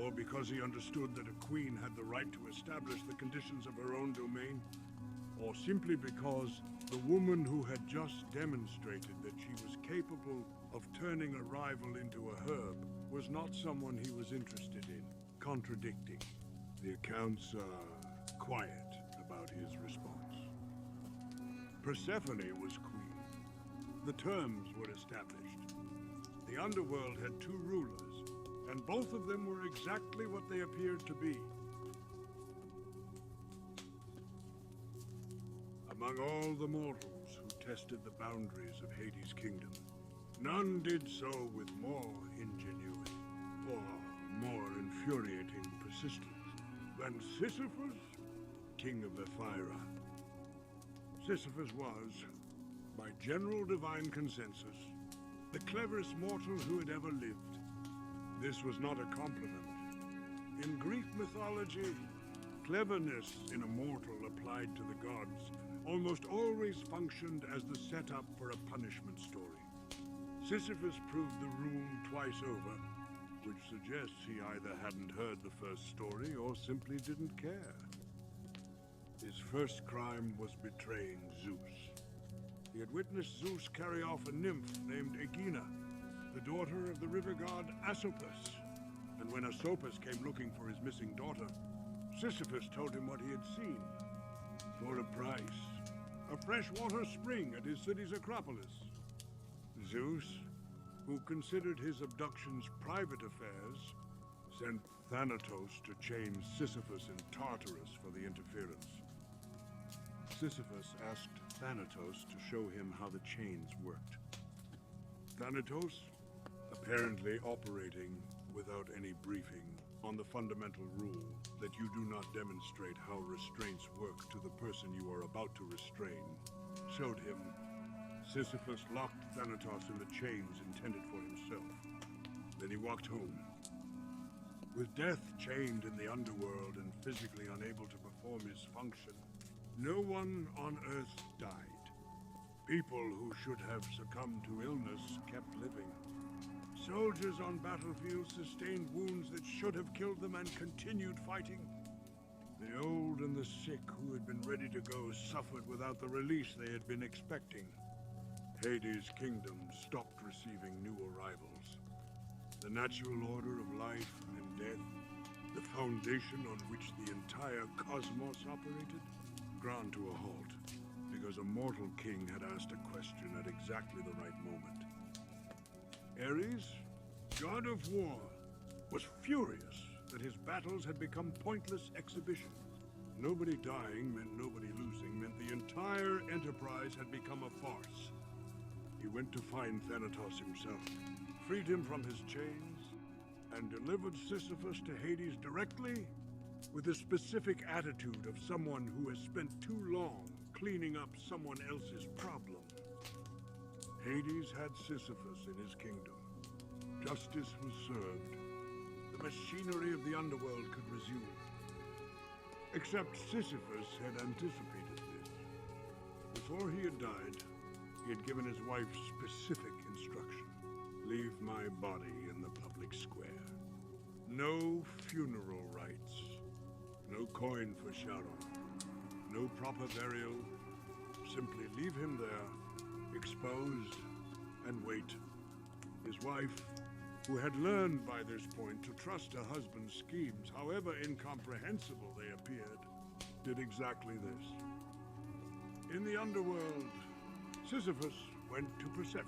or because he understood that a queen had the right to establish the conditions of her own domain, or simply because the woman who had just demonstrated that she was capable of turning a rival into a herb was not someone he was interested in contradicting. The accounts are quiet about his response. Persephone was queen. The terms were established. The underworld had two rulers, and both of them were exactly what they appeared to be. Among all the mortals who tested the boundaries of Hades' kingdom, none did so with more ingenuity or more infuriating persistence than Sisyphus, king of Ephyra. Sisyphus was, by general divine consensus, the cleverest mortal who had ever lived. This was not a compliment. In Greek mythology, cleverness in a mortal applied to the gods almost always functioned as the setup for a punishment story. Sisyphus proved the rule twice over, which suggests he either hadn't heard the first story or simply didn't care. His first crime was betraying Zeus. He had witnessed Zeus carry off a nymph named Aegina, the daughter of the river god Asopus. And when Asopus came looking for his missing daughter, Sisyphus told him what he had seen. For a price, a freshwater spring at his city's Acropolis. Zeus, who considered his abductions private affairs, sent Thanatos to chain Sisyphus in Tartarus for the interference. Sisyphus asked Thanatos to show him how the chains worked. Thanatos, apparently operating without any briefing on the fundamental rule that you do not demonstrate how restraints work to the person you are about to restrain, showed him. Sisyphus locked Thanatos in the chains intended for himself. Then he walked home. With death chained in the underworld and physically unable to perform his function, no one on Earth died. People who should have succumbed to illness kept living. Soldiers on battlefields sustained wounds that should have killed them and continued fighting. The old and the sick who had been ready to go suffered without the release they had been expecting. Hades' kingdom stopped receiving new arrivals. The natural order of life and death, the foundation on which the entire cosmos operated, ground to a halt because a mortal king had asked a question at exactly the right moment. Ares, god of war, was furious that his battles had become pointless exhibition. Nobody dying meant nobody losing, meant the entire enterprise had become a farce. He went to find Thanatos himself, freed him from his chains, and delivered Sisyphus to Hades directly with the specific attitude of someone who has spent too long cleaning up someone else's problem. Hades had Sisyphus in his kingdom. Justice was served. The machinery of the underworld could resume. Except Sisyphus had anticipated this. Before he had died, he had given his wife specific instruction. Leave my body in the public square. No funeral rites. No coin for Sharon. No proper burial. Simply leave him there, exposed, and wait. His wife, who had learned by this point to trust her husband's schemes, however incomprehensible they appeared, did exactly this. In the underworld, Sisyphus went to Persephone,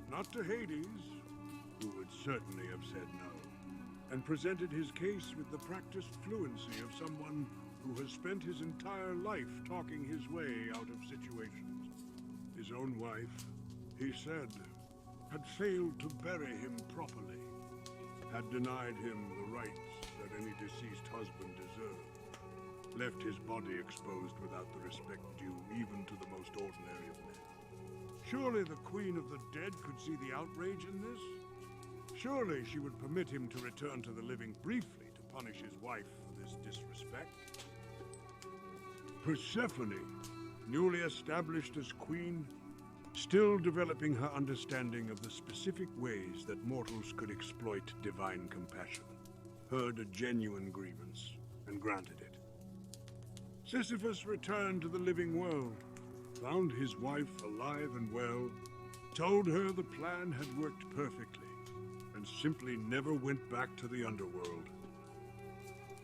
not to Hades, who would certainly have said no, and presented his case with the practiced fluency of someone who has spent his entire life talking his way out of situations. His own wife, he said, had failed to bury him properly, had denied him the rights that any deceased husband deserved, left his body exposed without the respect due even to the most ordinary of men. Surely the Queen of the Dead could see the outrage in this? Surely she would permit him to return to the living briefly to punish his wife for this disrespect? Persephone, newly established as queen, still developing her understanding of the specific ways that mortals could exploit divine compassion, heard a genuine grievance and granted it. Sisyphus returned to the living world, found his wife alive and well, told her the plan had worked perfectly, and simply never went back to the underworld.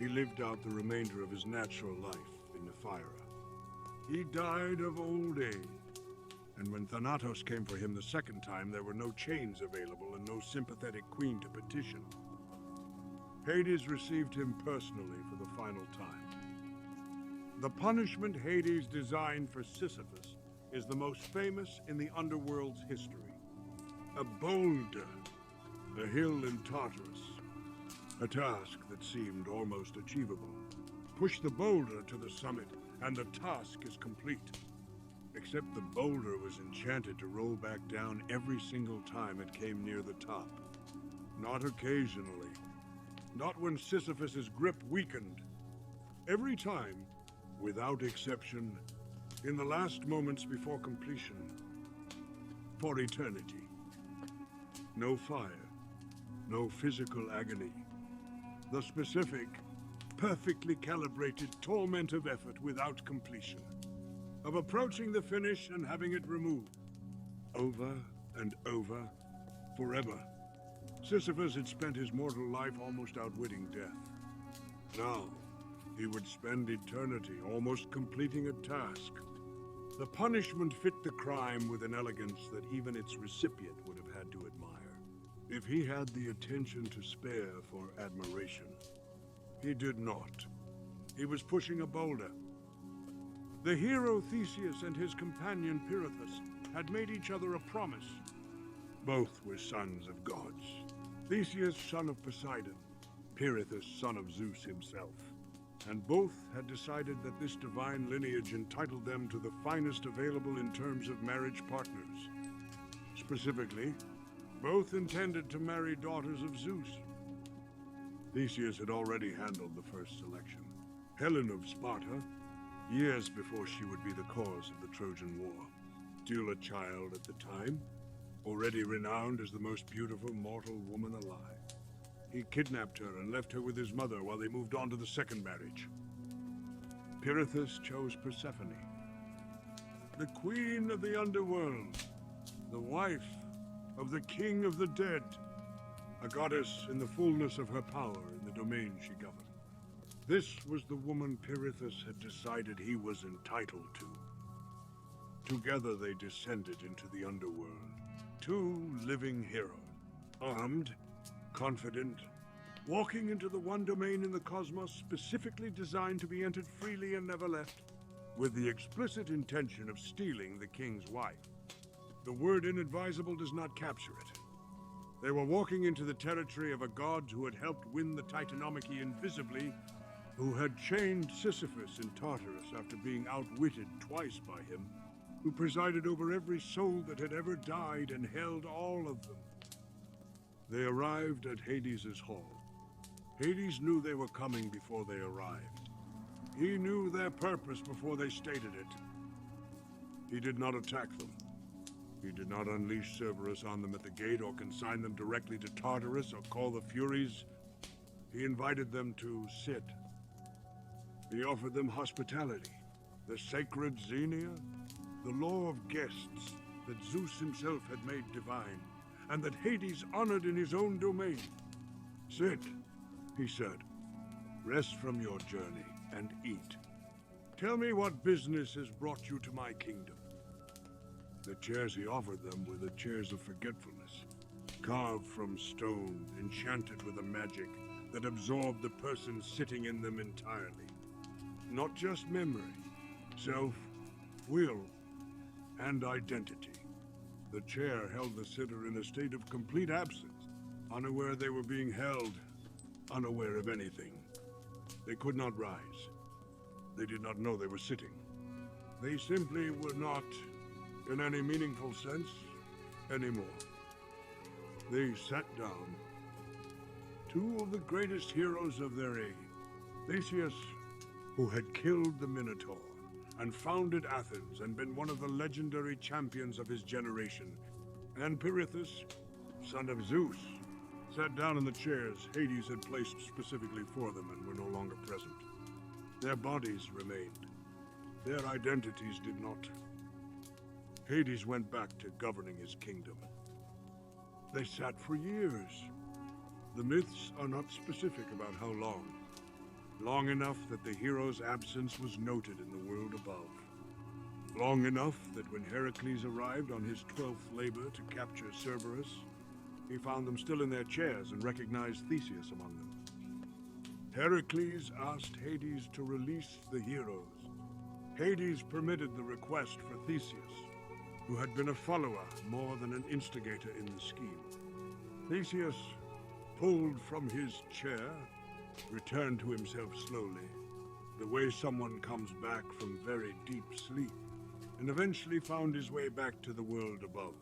He lived out the remainder of his natural life in Ephyra. He died of old age, and when Thanatos came for him the second time, there were no chains available and no sympathetic queen to petition. Hades received him personally for the final time. The punishment Hades designed for Sisyphus is the most famous in the underworld's history. A boulder, a hill in Tartarus, a task that seemed almost achievable. Push the boulder to the summit, and the task is complete. Except the boulder was enchanted to roll back down every single time it came near the top. Not occasionally. Not when Sisyphus's grip weakened. Every time, without exception, in the last moments before completion. For eternity. No fire. No physical agony. The specific, perfectly calibrated torment of effort without completion. Of approaching the finish and having it removed. Over and over, forever. Sisyphus had spent his mortal life almost outwitting death. Now, he would spend eternity almost completing a task. The punishment fit the crime with an elegance that even its recipient would have had to admire. If he had the attention to spare for admiration, he did not. He was pushing a boulder. The hero Theseus and his companion Pirithous had made each other a promise. Both were sons of gods. Theseus, son of Poseidon, Pirithous, son of Zeus himself. And both had decided that this divine lineage entitled them to the finest available in terms of marriage partners. Specifically, both intended to marry daughters of Zeus. Theseus had already handled the first selection, Helen of Sparta, years before she would be the cause of the Trojan War. Still a child at the time, already renowned as the most beautiful mortal woman alive. He kidnapped her and left her with his mother while they moved on to the second marriage. Pirithous chose Persephone, the queen of the Underworld, the wife of the king of the dead, a goddess in the fullness of her power in the domain she governed. This was the woman Pirithous had decided he was entitled to. Together they descended into the Underworld, two living heroes, armed, confident, walking into the one domain in the cosmos specifically designed to be entered freely and never left, with the explicit intention of stealing the king's wife. The word inadvisable does not capture it. They were walking into the territory of a god who had helped win the Titanomachy invisibly, who had chained Sisyphus in Tartarus after being outwitted twice by him, who presided over every soul that had ever died and held all of them. They arrived at Hades' hall. Hades knew they were coming before they arrived. He knew their purpose before they stated it. He did not attack them. He did not unleash Cerberus on them at the gate or consign them directly to Tartarus or call the Furies. He invited them to sit. He offered them hospitality, the sacred Xenia, the law of guests that Zeus himself had made divine, and that Hades honored in his own domain. Sit, he said. Rest from your journey and eat. Tell me what business has brought you to my kingdom. The chairs he offered them were the chairs of forgetfulness, carved from stone, enchanted with a magic that absorbed the person sitting in them entirely. Not just memory, self, will, and identity. The chair held the sitter in a state of complete absence, unaware they were being held, unaware of anything. They could not rise. They did not know they were sitting. They simply were not, in any meaningful sense, anymore. They sat down. Two of the greatest heroes of their age, Theseus, who had killed the Minotaur and founded Athens and been one of the legendary champions of his generation, and Pirithous, son of Zeus, sat down in the chairs Hades had placed specifically for them and were no longer present. Their bodies remained. Their identities did not. Hades went back to governing his kingdom. They sat for years. The myths are not specific about how long. Long enough that the hero's absence was noted in the world above. Long enough that when Heracles arrived on his 12th labor to capture Cerberus, he found them still in their chairs and recognized Theseus among them. Heracles asked Hades to release the heroes. Hades permitted the request for Theseus, who had been a follower more than an instigator in the scheme. Theseus, pulled from his chair, returned to himself slowly, the way someone comes back from very deep sleep, and eventually found his way back to the world above.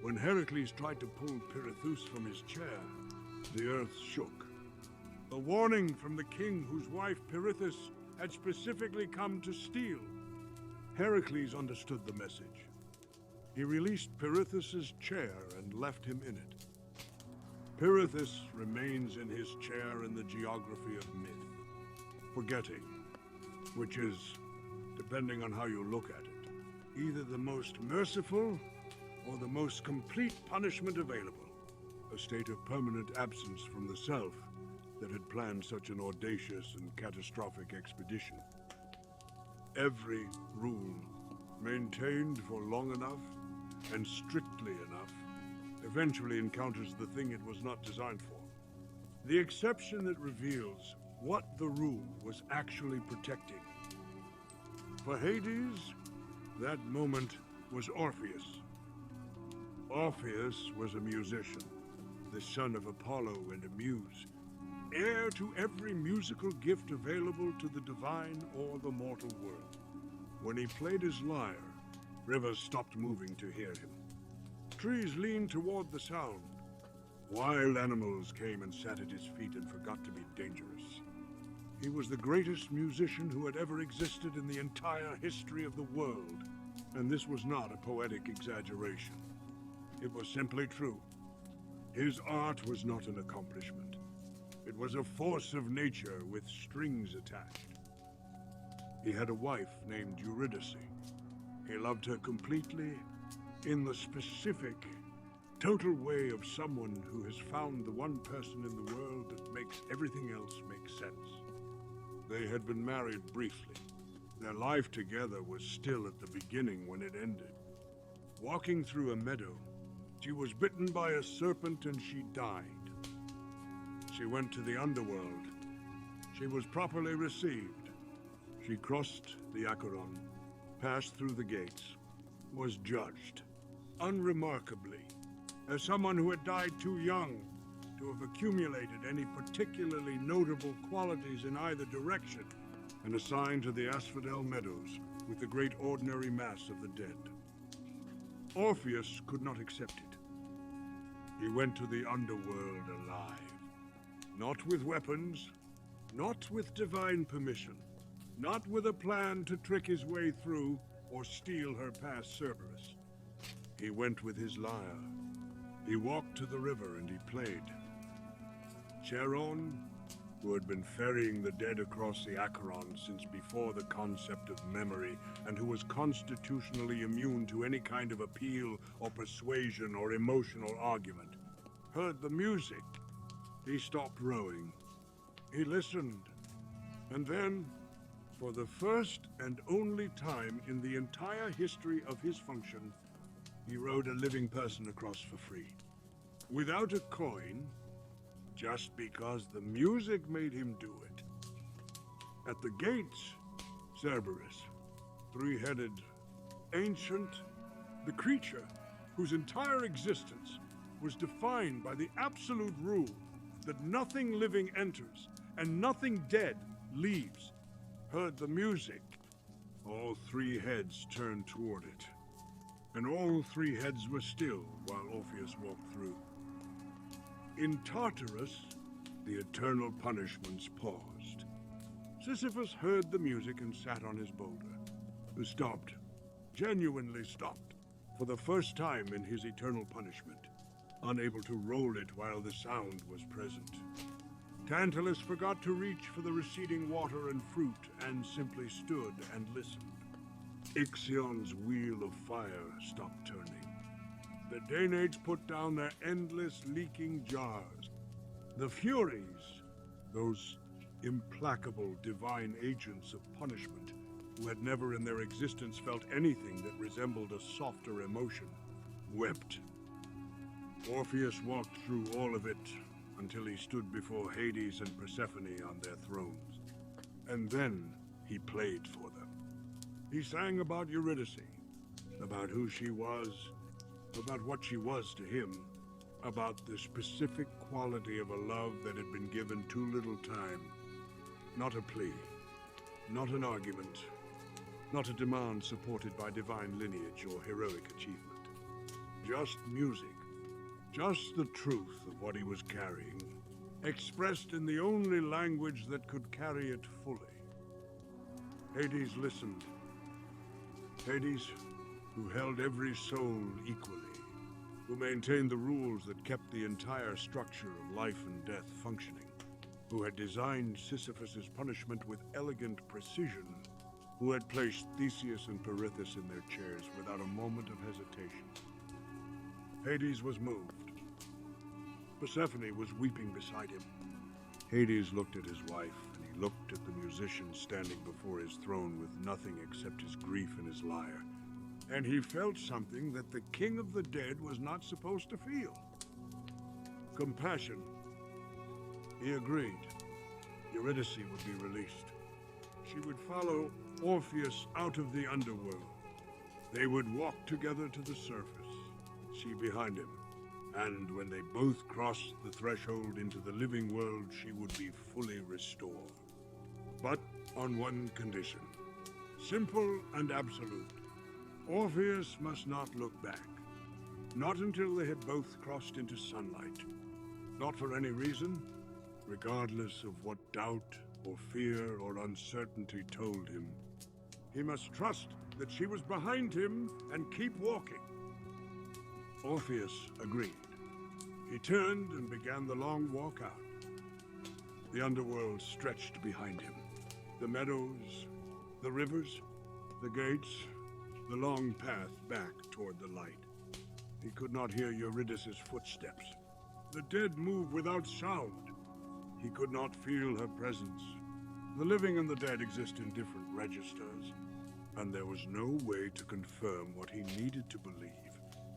When Heracles tried to pull Pirithous from his chair, the earth shook. A warning from the king whose wife Pirithous had specifically come to steal. Heracles understood the message. He released Pirithous' chair and left him in it. Pirithous remains in his chair in the geography of myth, forgetting, which is, depending on how you look at it, either the most merciful or the most complete punishment available, a state of permanent absence from the self that had planned such an audacious and catastrophic expedition. Every rule maintained for long enough and strictly enough, eventually encounters the thing it was not designed for. The exception that reveals what the rule was actually protecting. For Hades, that moment was Orpheus. Orpheus was a musician, the son of Apollo and a muse, heir to every musical gift available to the divine or the mortal world. When he played his lyre, rivers stopped moving to hear him. Trees leaned toward the sound. Wild animals came and sat at his feet and forgot to be dangerous. He was the greatest musician who had ever existed in the entire history of the world, and this was not a poetic exaggeration. It was simply true. His art was not an accomplishment. It was a force of nature with strings attached. He had a wife named Eurydice. He loved her completely, in the specific, total way of someone who has found the one person in the world that makes everything else make sense. They had been married briefly. Their life together was still at the beginning when it ended. Walking through a meadow, she was bitten by a serpent and she died. She went to the Underworld. She was properly received. She crossed the Acheron, passed through the gates, was judged, unremarkably, as someone who had died too young to have accumulated any particularly notable qualities in either direction, and assigned to the Asphodel Meadows with the great ordinary mass of the dead. Orpheus could not accept it. He went to the Underworld alive. Not with weapons, not with divine permission, not with a plan to trick his way through or steal her past Cerberus. He went with his lyre. He walked to the river and he played. Charon, who had been ferrying the dead across the Acheron since before the concept of memory, and who was constitutionally immune to any kind of appeal or persuasion or emotional argument, heard the music. He stopped rowing. He listened. And then, for the first and only time in the entire history of his function, he rowed a living person across for free. Without a coin, just because the music made him do it. At the gates, Cerberus, three-headed, ancient, the creature whose entire existence was defined by the absolute rule that nothing living enters and nothing dead leaves, heard the music. All three heads turned toward it, and all three heads were still while Orpheus walked through. In Tartarus, the eternal punishments paused. Sisyphus heard the music and sat on his boulder. Stopped, genuinely stopped, for the first time in his eternal punishment, unable to roll it while the sound was present. Tantalus forgot to reach for the receding water and fruit and simply stood and listened. Ixion's wheel of fire stopped turning. The Danaids put down their endless leaking jars. The Furies, those implacable divine agents of punishment, who had never in their existence felt anything that resembled a softer emotion, wept. Orpheus walked through all of it until he stood before Hades and Persephone on their thrones. And then he played for them. He sang about Eurydice, about who she was, about what she was to him, about the specific quality of a love that had been given too little time. Not a plea, not an argument, not a demand supported by divine lineage or heroic achievement. Just music, just the truth of what he was carrying, expressed in the only language that could carry it fully. Hades listened. Hades, who held every soul equally, who maintained the rules that kept the entire structure of life and death functioning, who had designed Sisyphus's punishment with elegant precision, who had placed Theseus and Perithous in their chairs without a moment of hesitation. Hades was moved. Persephone was weeping beside him. Hades looked at his wife, and he looked at the musician standing before his throne with nothing except his grief and his lyre, and he felt something that the king of the dead was not supposed to feel. Compassion. He agreed. Eurydice would be released. She would follow Orpheus out of the underworld. They would walk together to the surface, she behind him. And when they both crossed the threshold into the living world, she would be fully restored. But on one condition. Simple and absolute. Orpheus must not look back. Not until they had both crossed into sunlight. Not for any reason, regardless of what doubt or fear or uncertainty told him. He must trust that she was behind him and keep walking. Orpheus agreed. He turned and began the long walk out. The underworld stretched behind him. The meadows, the rivers, the gates, the long path back toward the light. He could not hear Eurydice's footsteps. The dead move without sound. He could not feel her presence. The living and the dead exist in different registers, and there was no way to confirm what he needed to believe,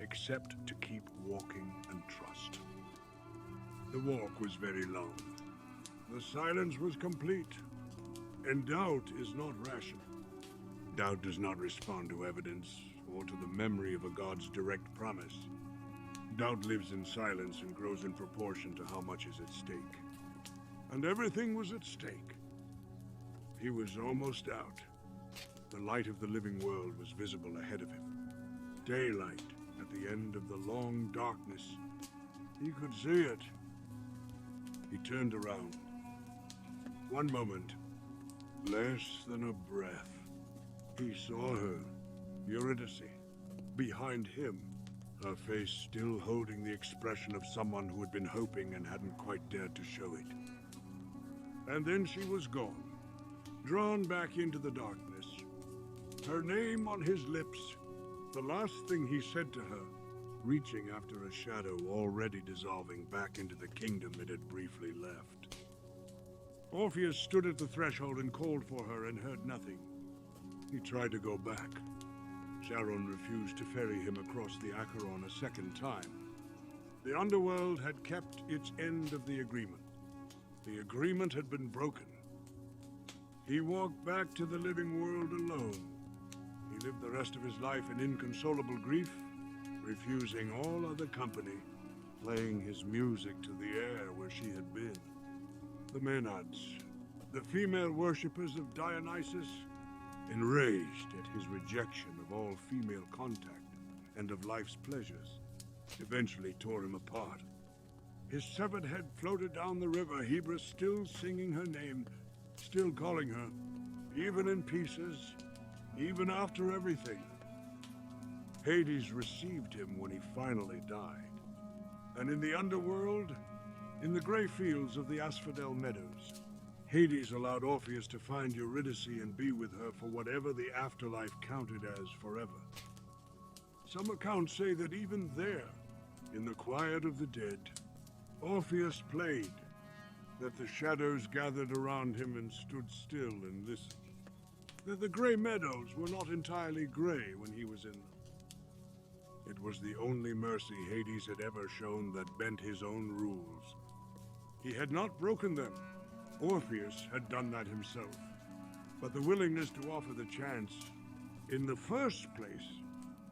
except to keep walking and trust. The walk was very long. The silence was complete, and doubt is not rational. Doubt does not respond to evidence or to the memory of a god's direct promise. Doubt lives in silence and grows in proportion to how much is at stake. And everything was at stake. He was almost out. The light of the living world was visible ahead of him. Daylight at the end of the long darkness. He could see it. He turned around. One moment, less than a breath. He saw her, Eurydice, behind him, her face still holding the expression of someone who had been hoping and hadn't quite dared to show it. And then she was gone, drawn back into the darkness. Her name on his lips, the last thing he said to her, reaching after a shadow already dissolving back into the kingdom it had briefly left. Orpheus stood at the threshold and called for her and heard nothing. He tried to go back. Charon refused to ferry him across the Acheron a second time. The underworld had kept its end of the agreement. The agreement had been broken. He walked back to the living world alone. He lived the rest of his life in inconsolable grief, refusing all other company, playing his music to the air where she had been. The Maenads, the female worshippers of Dionysus, enraged at his rejection of all female contact and of life's pleasures, eventually tore him apart. His severed head floated down the river, Hebrus still singing her name, still calling her, even in pieces, even after everything. Hades received him when he finally died. And in the underworld, in the gray fields of the Asphodel meadows, Hades allowed Orpheus to find Eurydice and be with her for whatever the afterlife counted as forever. Some accounts say that even there, in the quiet of the dead, Orpheus played, that the shadows gathered around him and stood still and listened, that the gray meadows were not entirely gray when he was in them. It was the only mercy Hades had ever shown that bent his own rules. He had not broken them. Orpheus had done that himself. But the willingness to offer the chance, in the first place,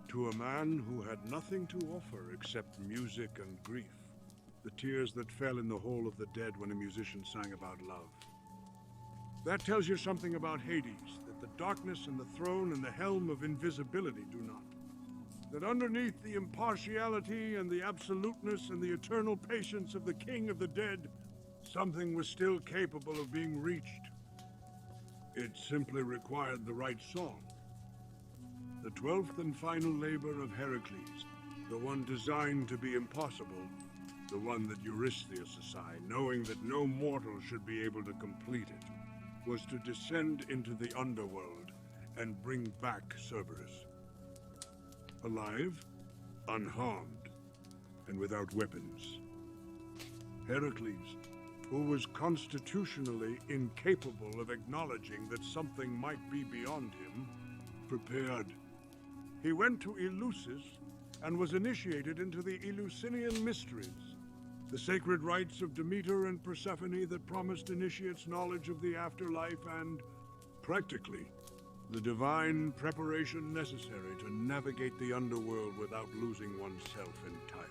to a man who had nothing to offer except music and grief, the tears that fell in the hole of the dead when a musician sang about love. That tells you something about Hades, that the darkness and the throne and the helm of invisibility do not. That underneath the impartiality and the absoluteness and the eternal patience of the king of the dead, something was still capable of being reached. It simply required the right song. The 12th and final labor of Heracles, the one designed to be impossible, the one that Eurystheus assigned, knowing that no mortal should be able to complete it, was to descend into the underworld and bring back Cerberus. Alive, unharmed, and without weapons. Heracles, who was constitutionally incapable of acknowledging that something might be beyond him, prepared. He went to Eleusis and was initiated into the Eleusinian mysteries, the sacred rites of Demeter and Persephone that promised initiates knowledge of the afterlife and, practically, the divine preparation necessary to navigate the underworld without losing oneself entirely.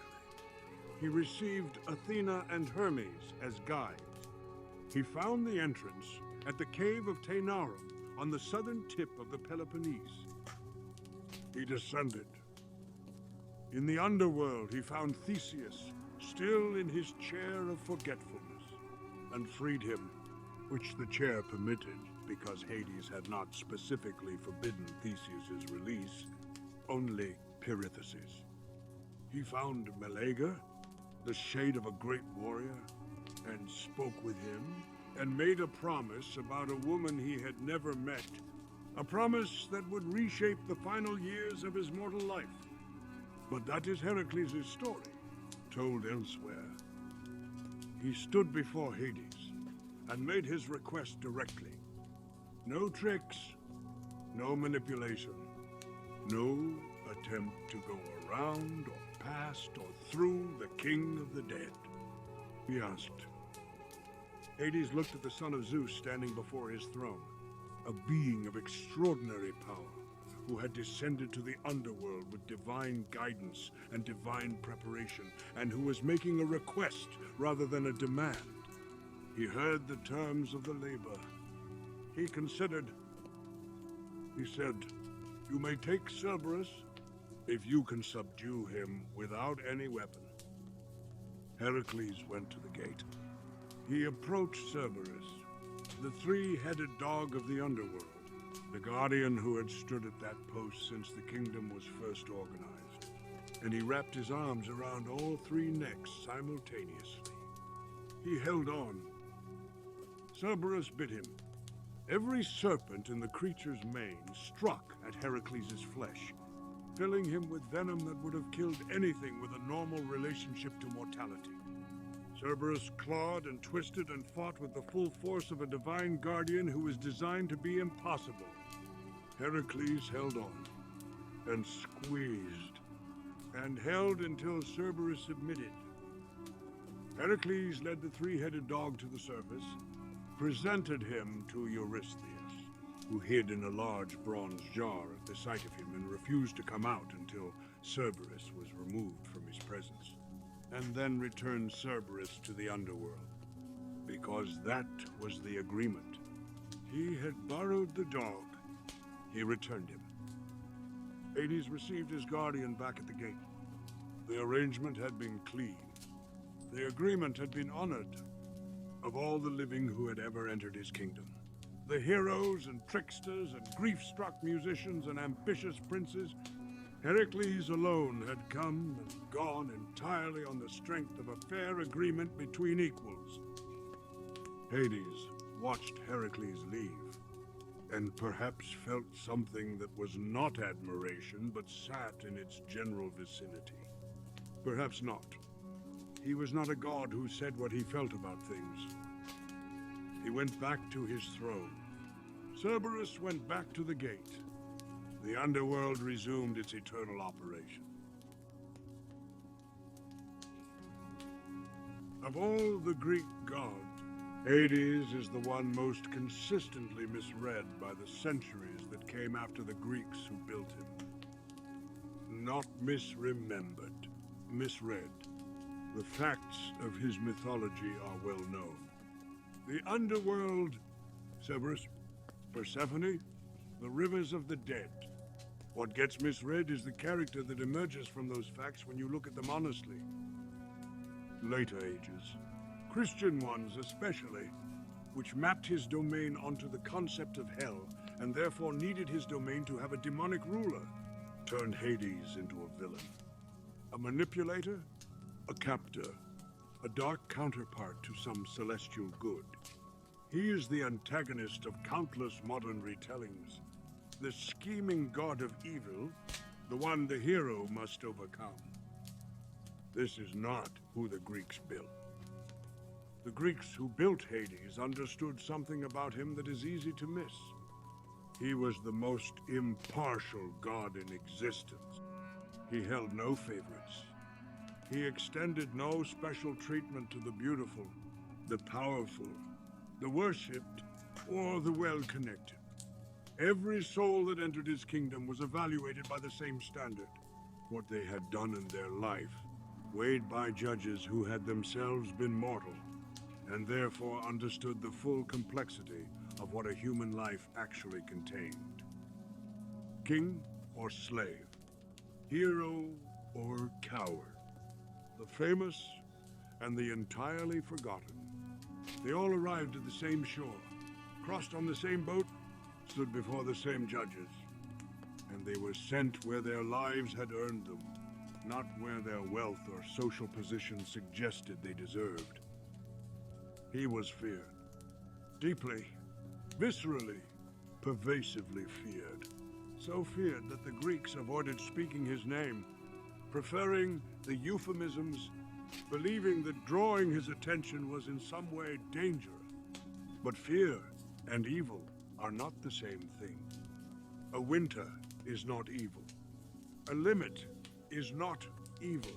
He received Athena and Hermes as guides. He found the entrance at the cave of Taenarum on the southern tip of the Peloponnese. He descended. In the underworld, he found Theseus still in his chair of forgetfulness, and freed him, which the chair permitted because Hades had not specifically forbidden Theseus's release, only Pirithous'. He found Meleager, the shade of a great warrior, and spoke with him, and made a promise about a woman he had never met, a promise that would reshape the final years of his mortal life. But that is Heracles' story, told elsewhere. He stood before Hades, and made his request directly. No tricks, no manipulation, no attempt to go around or past or through the king of the dead. He asked. Hades looked at the son of Zeus standing before his throne, a being of extraordinary power, who had descended to the underworld with divine guidance and divine preparation, and who was making a request rather than a demand. He heard the terms of the labor. He considered. He said, "You may take Cerberus if you can subdue him without any weapon." Heracles went to the gate. He approached Cerberus, the three-headed dog of the underworld, the guardian who had stood at that post since the kingdom was first organized, and he wrapped his arms around all three necks simultaneously. He held on. Cerberus bit him. Every serpent in the creature's mane struck at Heracles' flesh, filling him with venom that would have killed anything with a normal relationship to mortality. Cerberus clawed and twisted and fought with the full force of a divine guardian who was designed to be impossible. Heracles held on, and squeezed, and held until Cerberus submitted. Heracles led the three-headed dog to the surface, presented him to Eurystheus, who hid in a large bronze jar at the sight of him and refused to come out until Cerberus was removed from his presence, and then returned Cerberus to the underworld, because that was the agreement. He had borrowed the dog. He returned him. Hades received his guardian back at the gate. The arrangement had been clean. The agreement had been honored. Of all the living who had ever entered his kingdom, the heroes and tricksters and grief-struck musicians and ambitious princes, Heracles alone had come and gone entirely on the strength of a fair agreement between equals. Hades watched Heracles leave, and perhaps felt something that was not admiration, but sat in its general vicinity. Perhaps not. He was not a god who said what he felt about things. He went back to his throne. Cerberus went back to the gate. The underworld resumed its eternal operation. Of all the Greek gods, Hades is the one most consistently misread by the centuries that came after the Greeks who built him. Not misremembered, misread. The facts of his mythology are well known. The underworld, Cerberus, Persephone, the rivers of the dead. What gets misread is the character that emerges from those facts when you look at them honestly. Later ages, Christian ones especially, which mapped his domain onto the concept of hell, and therefore needed his domain to have a demonic ruler, turned Hades into a villain. A manipulator? A captor, a dark counterpart to some celestial good. He is the antagonist of countless modern retellings, the scheming god of evil, the one the hero must overcome. This is not who the Greeks built. The Greeks who built Hades understood something about him that is easy to miss. He was the most impartial god in existence. He held no favorites. He extended no special treatment to the beautiful, the powerful, the worshipped, or the well-connected. Every soul that entered his kingdom was evaluated by the same standard. What they had done in their life, weighed by judges who had themselves been mortal, and therefore understood the full complexity of what a human life actually contained. King or slave, hero or coward, the famous and the entirely forgotten. They all arrived at the same shore, crossed on the same boat, stood before the same judges, and they were sent where their lives had earned them, not where their wealth or social position suggested they deserved. He was feared, deeply, viscerally, pervasively feared. So feared that the Greeks avoided speaking his name, preferring the euphemisms, believing that drawing his attention was in some way dangerous. But fear and evil are not the same thing. A winter is not evil. A limit is not evil.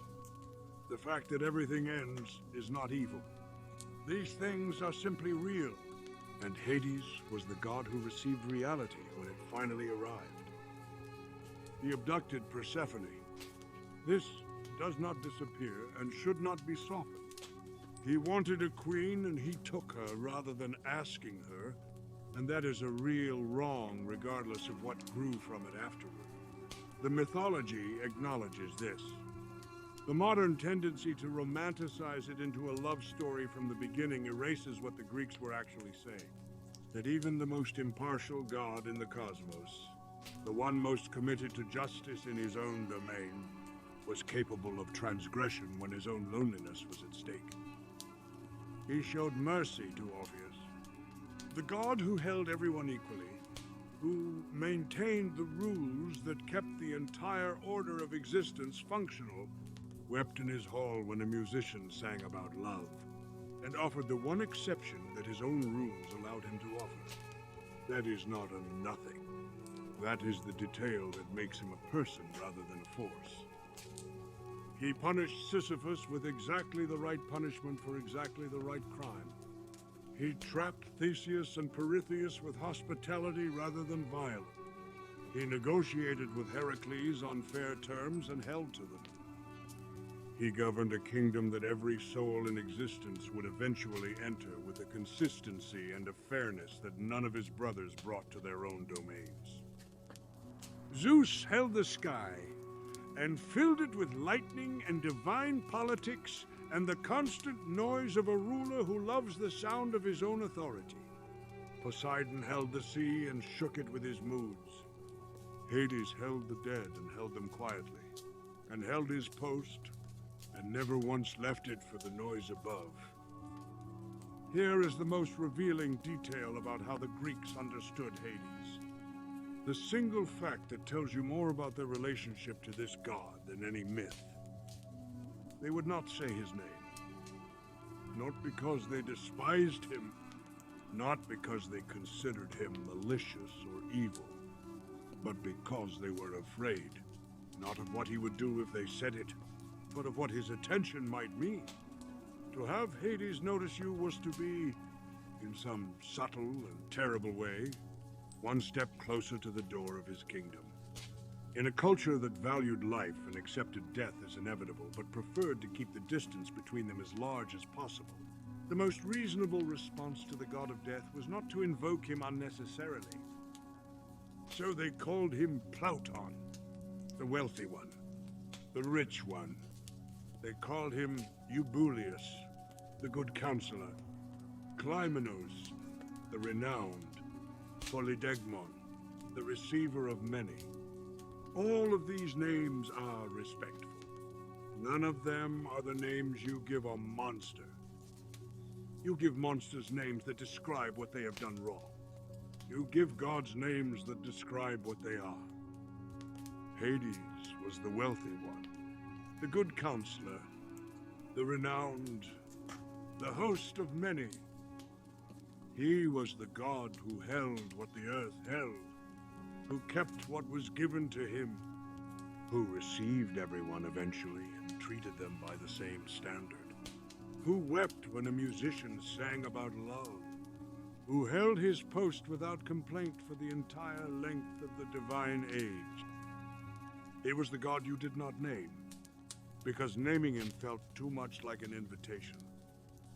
The fact that everything ends is not evil. These things are simply real, and Hades was the god who received reality when it finally arrived. The abducted Persephone. This does not disappear and should not be softened. He wanted a queen and he took her rather than asking her, and that is a real wrong regardless of what grew from it afterward. The mythology acknowledges this. The modern tendency to romanticize it into a love story from the beginning erases what the Greeks were actually saying. That even the most impartial god in the cosmos, the one most committed to justice in his own domain, was capable of transgression when his own loneliness was at stake. He showed mercy to Orpheus, the god who held everyone equally, who maintained the rules that kept the entire order of existence functional, wept in his hall when a musician sang about love, and offered the one exception that his own rules allowed him to offer. That is not a nothing. That is the detail that makes him a person rather than a force. He punished Sisyphus with exactly the right punishment for exactly the right crime. He trapped Theseus and Pirithous with hospitality rather than violence. He negotiated with Heracles on fair terms and held to them. He governed a kingdom that every soul in existence would eventually enter with a consistency and a fairness that none of his brothers brought to their own domains. Zeus held the sky and filled it with lightning and divine politics and the constant noise of a ruler who loves the sound of his own authority. Poseidon held the sea and shook it with his moods. Hades held the dead and held them quietly, and held his post, and never once left it for the noise above. Here is the most revealing detail about how the Greeks understood Hades. The single fact that tells you more about their relationship to this god than any myth. They would not say his name. Not because they despised him, not because they considered him malicious or evil, but because they were afraid, not of what he would do if they said it, but of what his attention might mean. To have Hades notice you was to be, in some subtle and terrible way, one step closer to the door of his kingdom. In a culture that valued life and accepted death as inevitable, but preferred to keep the distance between them as large as possible, the most reasonable response to the god of death was not to invoke him unnecessarily. So they called him Plauton, the wealthy one, the rich one. They called him Eubulius, the good counselor, Clymenos, the renowned, Polydegmon, the receiver of many. All of these names are respectful. None of them are the names you give a monster. You give monsters names that describe what they have done wrong. You give gods names that describe what they are. Hades was the wealthy one, the good counselor, the renowned, the host of many. He was the god who held what the earth held, who kept what was given to him, who received everyone eventually and treated them by the same standard, who wept when a musician sang about love, who held his post without complaint for the entire length of the divine age. He was the god you did not name, because naming him felt too much like an invitation,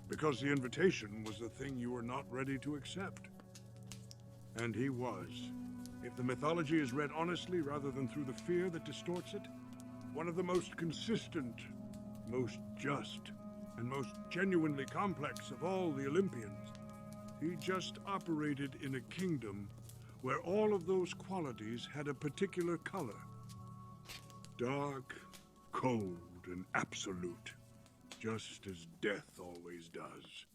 because the invitation was the thing you were not ready to accept. And he was. If the mythology is read honestly rather than through the fear that distorts it, one of the most consistent, most just, and most genuinely complex of all the Olympians. He just operated in a kingdom where all of those qualities had a particular color. Dark, cold, and absolute, just as death always does.